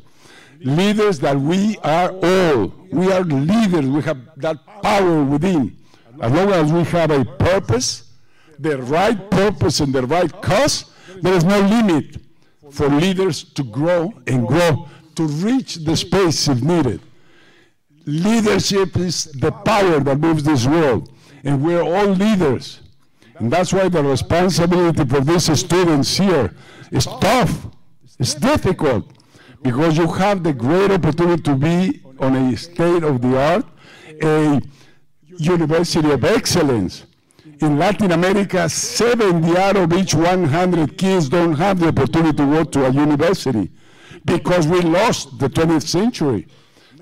Leaders that we are all. We are leaders. We have that power within. As long as we have a purpose, the right purpose and the right cause, there is no limit for leaders to grow and grow, to reach the space if needed. Leadership is the power that moves this world, and we're all leaders. And that's why the responsibility for these students here is tough. It's difficult, because you have the great opportunity to be on a state-of-the-art, a university of excellence. In Latin America, 70 out of each 100 kids don't have the opportunity to go to a university because we lost the 20th century.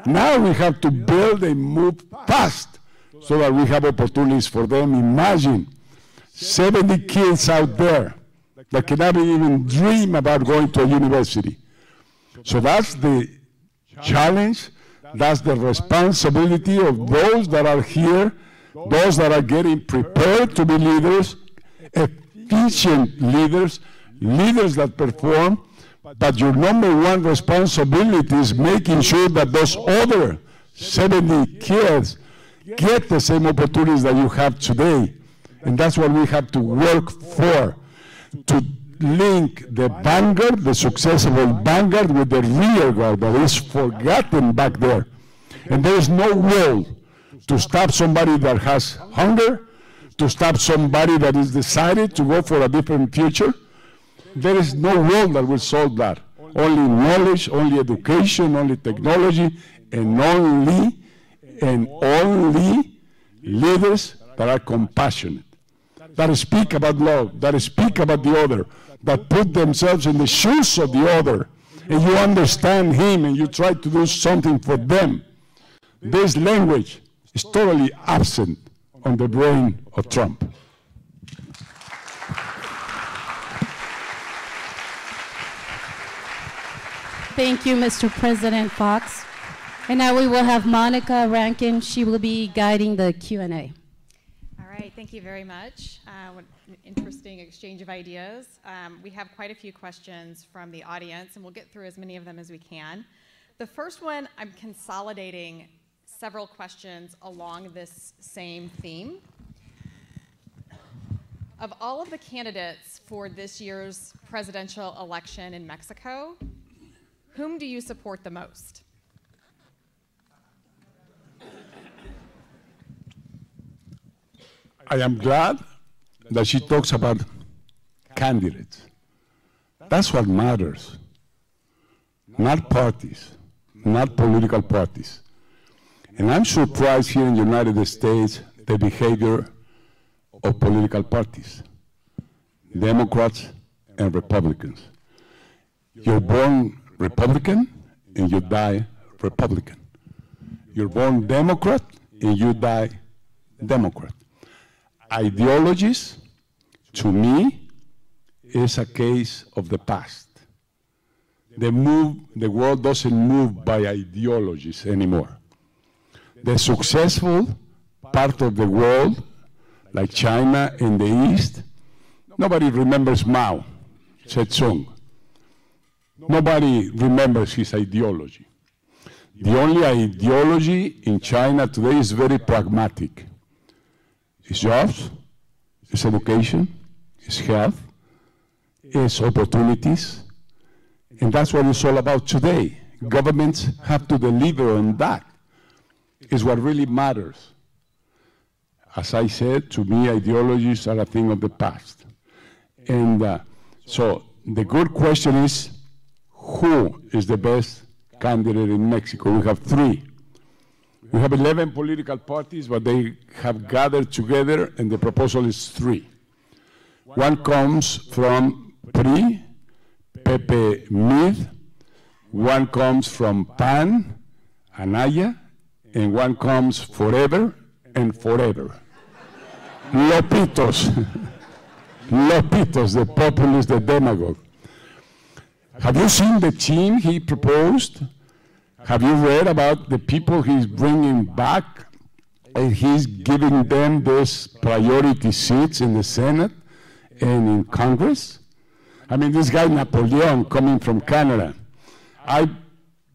Now we have to build and move fast so that we have opportunities for them. Imagine 70 kids out there that cannot even dream about going to a university. So that's the challenge, that's the responsibility of those that are here, those that are getting prepared to be leaders, efficient leaders, leaders that perform. But your number one responsibility is making sure that those other 70 kids get the same opportunities that you have today. And that's what we have to work for, to link the vanguard, the successful vanguard, with the rear guard that is forgotten back there. And there is no will to stop somebody that has hunger, to stop somebody that is decided to go for a different future. There is no will that will solve that. Only knowledge, only education, only technology, and only leaders that are compassionate, that speak about love, that speak about the other, that put themselves in the shoes of the other, and you understand him and you try to do something for them. This language is totally absent on the brain of Trump. Thank you, Mr. President Fox. And now we will have Monica Rankin. She will be guiding the Q&A. All right, thank you very much. What an interesting exchange of ideas. We have quite a few questions from the audience, and we'll get through as many of them as we can. The first one, I'm consolidating several questions along this same theme. Of all of the candidates for this year's presidential election in Mexico, whom do you support the most? I am glad that she talks about candidates. That's what matters. Not parties, not political parties. And I'm surprised here in the United States the behavior of political parties, Democrats and Republicans. You're born Republican and you die Republican. You're born Democrat and you die Democrat. Ideologies, to me, is a case of the past. The world doesn't move by ideologies anymore. The successful part of the world, like China and the East, nobody remembers Mao Zedong. Nobody remembers his ideology. The only ideology in China today is very pragmatic. It's jobs, it's education, it's health, it's opportunities, and that's what it's all about today. Governments have to deliver on that. It's what really matters. As I said, to me, ideologies are a thing of the past. And so the good question is, who is the best candidate in Mexico? We have 3. We have 11 political parties, but they have gathered together, and the proposal is 3. One comes from PRI, Pepe Mid, one comes from PAN, Anaya, and one comes forever and forever. Lopitos. Lopitos, the populist, the demagogue. Have you seen the team he proposed? Have you read about the people he's bringing back? And he's giving them these priority seats in the Senate and in Congress? I mean, this guy Napoleon coming from Canada, I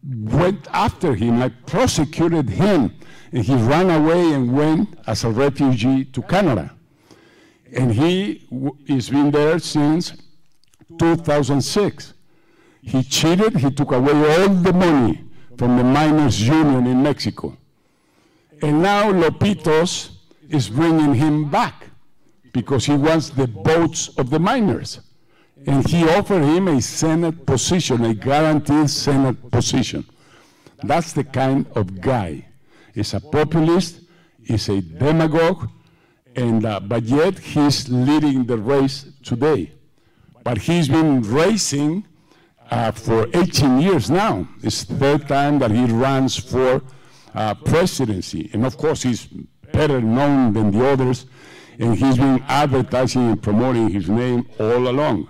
went after him, I prosecuted him, and he ran away and went as a refugee to Canada. And he has been there since 2006. He cheated, he took away all the money from the miners' union in Mexico. And now Lopitos is bringing him back because he wants the votes of the miners. And he offered him a Senate position, a guaranteed Senate position. That's the kind of guy. He's a populist, he's a demagogue, and but yet he's leading the race today. But he's been racing for 18 years now. It's the 3rd time that he runs for presidency. And of course, he's better known than the others, and he's been advertising and promoting his name all along.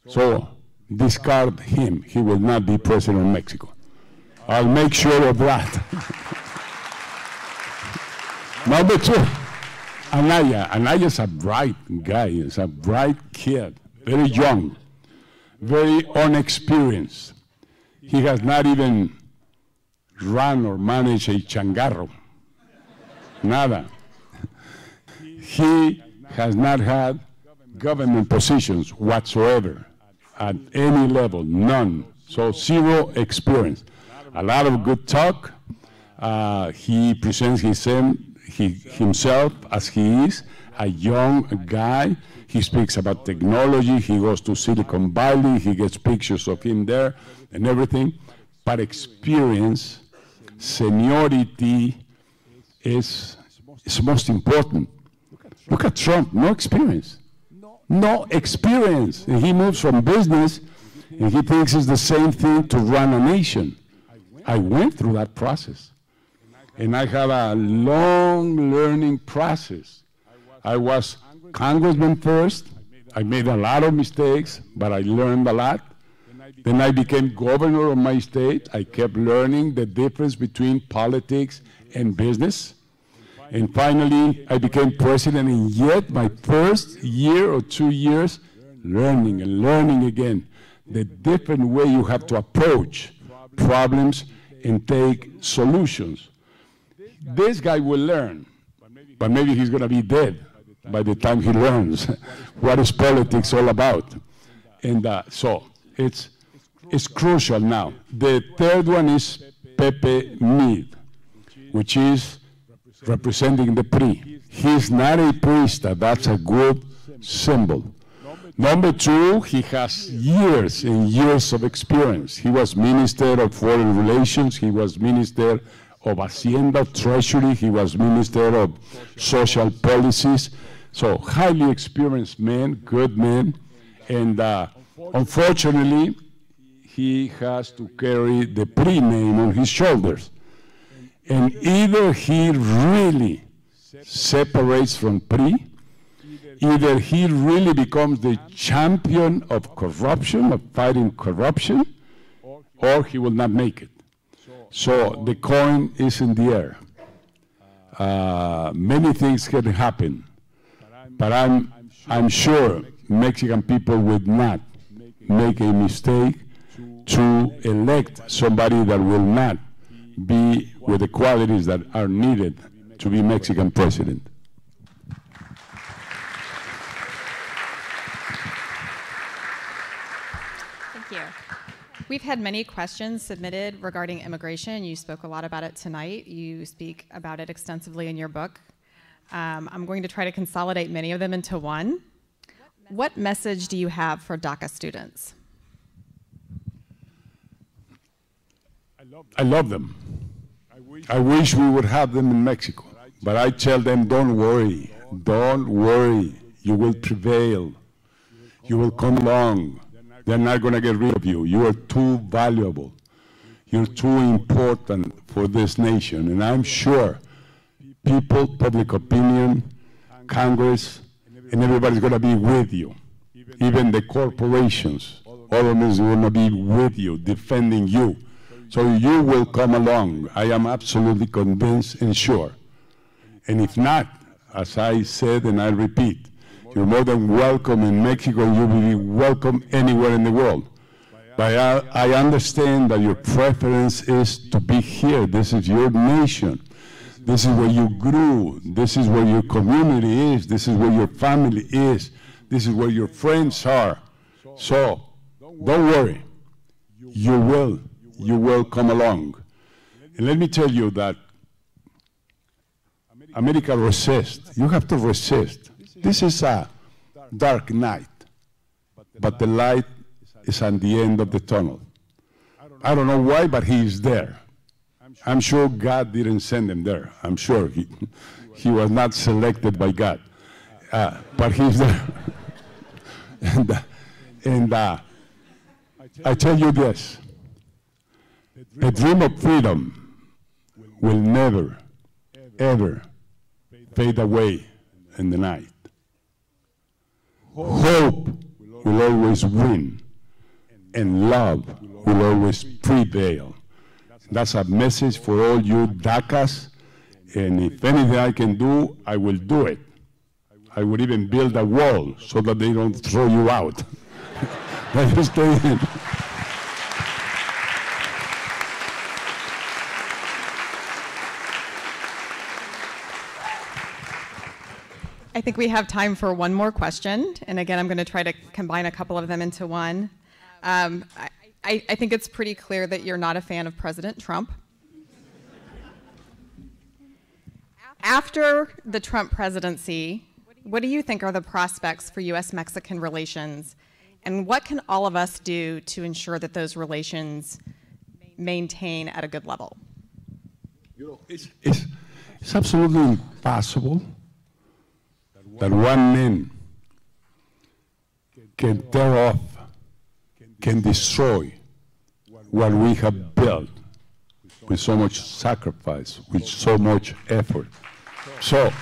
So discard him. He will not be president of Mexico. I'll make sure of that. Number 2, Anaya. Anaya's a bright guy. He's a bright kid, very young, very unexperienced. He has not even run or managed a changarro. Nada. He has not had government positions whatsoever at any level, none. So 0 experience. A lot of good talk. He presents himself as he is, a young guy. He speaks about technology. He goes to Silicon Valley. He gets pictures of him there and everything. But experience, seniority is most important. Look at Trump, no experience. No experience. And he moves from business, and he thinks it's the same thing to run a nation. I went through that process. And I had a long learning process. I was congressman first. I made a lot of mistakes, but I learned a lot. Then I became governor of my state. I kept learning the difference between politics and business. And finally, I became president, and yet my first year or 2 years, learning and learning again the different way you have to approach problems and take solutions. This guy will learn, but maybe he's going to be dead by the time he learns what is politics all about. And so it's crucial now. The 3rd one is Pepe Mid, which is representing the PRI. He's not a priest. That's a good symbol. Number 2, he has years and years of experience. He was Minister of Foreign Relations. He was Minister of Hacienda, Treasury. He was Minister of Social Policies. So highly experienced man, good man. And unfortunately, he has to carry the PRI name on his shoulders. And either he really separates from PRI, either he really becomes the champion of corruption, of fighting corruption, or he will not make it. So the coin is in the air. Many things can happen, but I'm sure Mexican people would not make a mistake to elect somebody that will not be with the qualities that are needed to be Mexican president. Thank you. We've had many questions submitted regarding immigration. You spoke a lot about it tonight. You speak about it extensively in your book. I'm going to try to consolidate many of them into one. What message do you have for DACA students? I love them. I wish we would have them in Mexico, but I tell them, don't worry, you will prevail. You will come along. They're not going to get rid of you. You are too valuable. You're too important for this nation. And I'm sure people, public opinion, Congress, and everybody's going to be with you. Even the corporations, all of them is going to be with you, defending you. So you will come along. I am absolutely convinced and sure. And if not, as I said and I repeat, you're more than welcome in Mexico, and you will be welcome anywhere in the world. But I understand that your preference is to be here. This is your nation. This is where you grew. This is where your community is. This is where your family is. This is where your friends are. So don't worry. You will come along. And let me tell you that America resists. You have to resist. This is a dark night, but the light is at the end of the tunnel. I don't know why, but he is there. I'm sure God didn't send him there. I'm sure he was not selected by God, but he's there. and I tell you this, a dream of freedom will never, ever fade away in the night. Hope will always win, and love will always prevail. That's a message for all you DACAs, and if anything I can do, I will do it. I would even build a wall so that they don't throw you out. Let us stay in. I think we have time for one more question. And again, I'm going to try to combine a couple of them into one. I think it's pretty clear that you're not a fan of President Trump. After the Trump presidency, what do you think are the prospects for U.S.-Mexican relations? And what can all of us do to ensure that those relations maintain at a good level? You know, it's absolutely impossible that one man can tear off, can destroy what we have built with so much sacrifice, with so much effort. So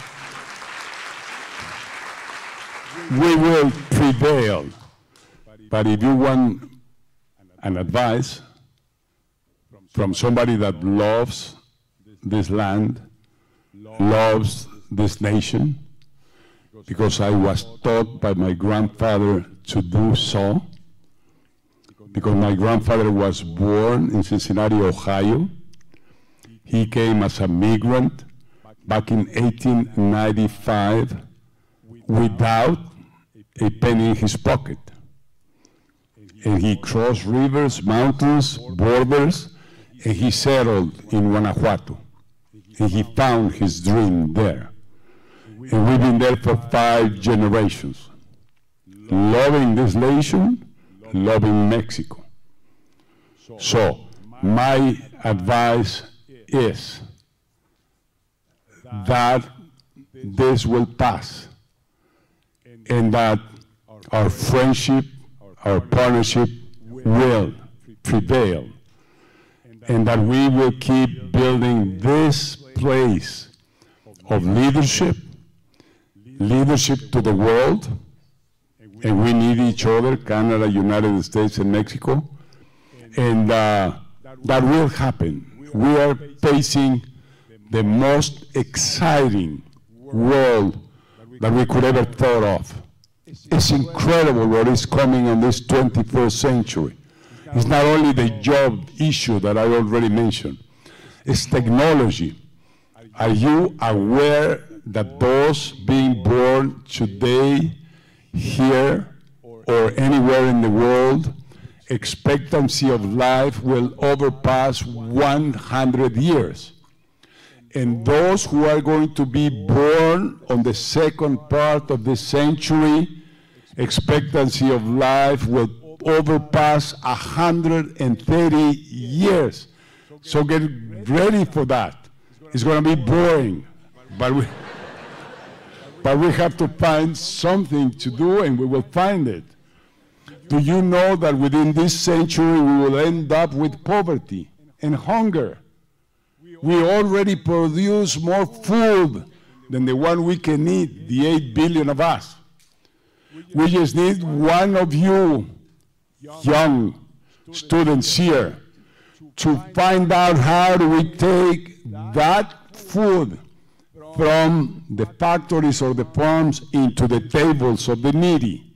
we will prevail. But if you want an advice from somebody that loves this land, loves this nation, because I was taught by my grandfather to do so, because my grandfather was born in Cincinnati, Ohio. He came as a migrant back in 1895 without a penny in his pocket. And he crossed rivers, mountains, borders, and he settled in Guanajuato. And he found his dream there. And we've been there for 5 generations, loving this nation, loving Mexico. So my advice is that this will pass, and that our friendship, our partnership will prevail, and that we will keep building this place of leadership to the world, and we need each other, Canada, United States, and Mexico, and that will happen. We are facing the most exciting world that we could ever thought of. It's incredible what is coming in this 21st century. It's not only the job issue that I already mentioned, it's technology. Are you aware that those being born today, here, or anywhere in the world, expectancy of life will overpass 100 years? And those who are going to be born on the second part of the century, expectancy of life will overpass 130 years. So get ready for that. It's going to be boring, but we have to find something to do, and we will find it. Do you know that within this century we will end up with poverty and hunger? We already produce more food than the one we can eat, the 8 billion of us. We just need one of you young students here to find out how do we take that food from the factories or the farms into the tables of the needy.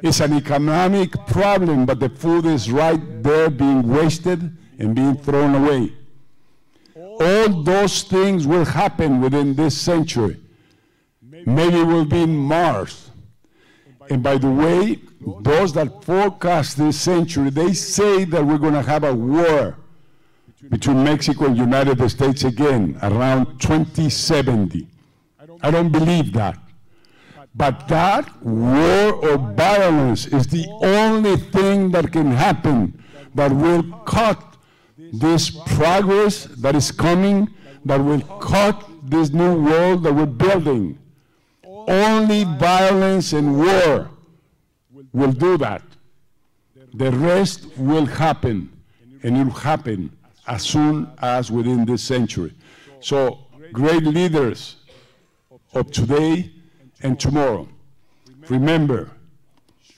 It's an economic problem, but the food is right there being wasted and being thrown away. All those things will happen within this century. Maybe we'll be in Mars. And by the way, those that forecast this century, they say that we're going to have a war between Mexico and United States again around 2070. I don't believe that. But that war or violence is the only thing that can happen that will cut this progress that is coming, that will cut this new world that we're building. Only violence and war will do that. The rest will happen, and it will happen as soon as within this century. So great leaders of today and tomorrow, remember,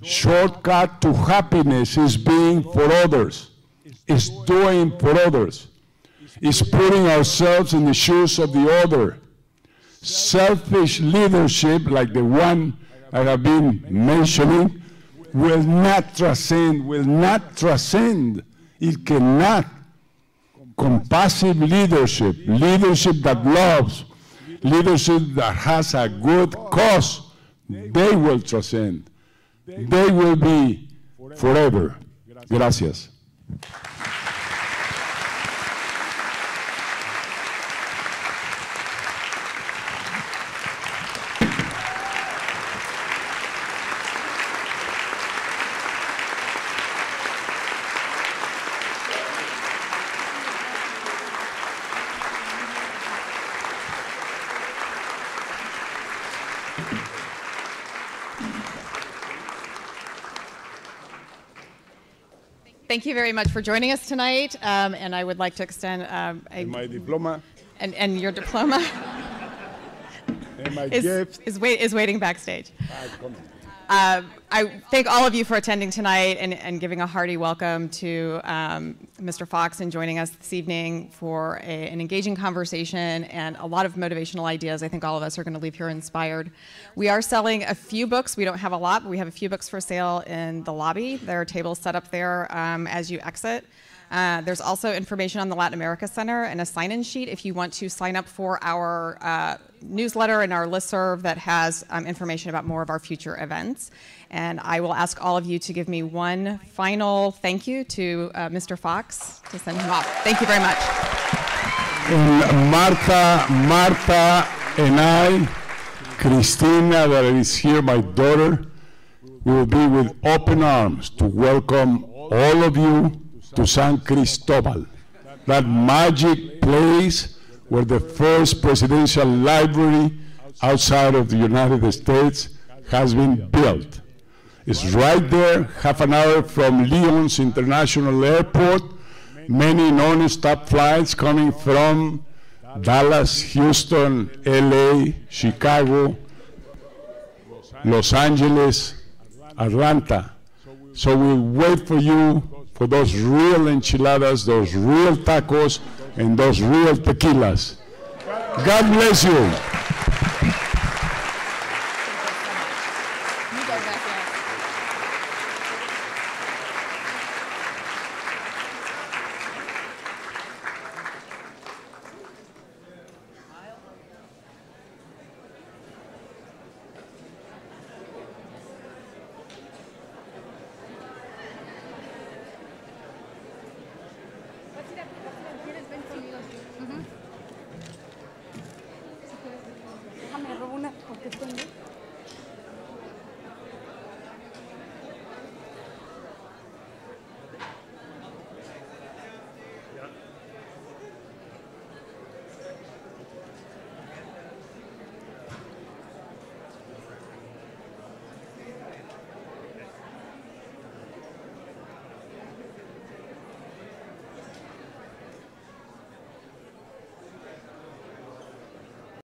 shortcut to happiness is being for others, is doing for others, is putting ourselves in the shoes of the other. Selfish leadership, like the one I have been mentioning, will not transcend, It cannot. Compassive leadership, leadership that loves, leadership that has a good cause, they will transcend. They will be forever. Gracias. Thank you very much for joining us tonight, and I would like to extend my diploma and your diploma and my is waiting backstage. I thank all of you for attending tonight and giving a hearty welcome to Mr. Fox and joining us this evening for an engaging conversation and a lot of motivational ideas. I think all of us are going to leave here inspired. We are selling a few books. We don't have a lot, but we have a few books for sale in the lobby. There are tables set up there as you exit. There's also information on the Latin America Center and a sign-in sheet if you want to sign up for our newsletter and our listserv that has information about more of our future events. And I will ask all of you to give me one final thank you to Mr. Fox to send him off. Thank you very much. And Martha and I, Cristina, that is here, my daughter, we will be with open arms to welcome all of you to San Cristobal, that magic place where the first presidential library outside of the United States has been built. It's right there, half an hour from Lyon's International Airport. Many non-stop flights coming from Dallas, Houston, LA, Chicago, Los Angeles, Atlanta. So we'll wait for you for those real enchiladas, those real tacos, and those real tequilas. God bless you. Déjame robo una porque tengo.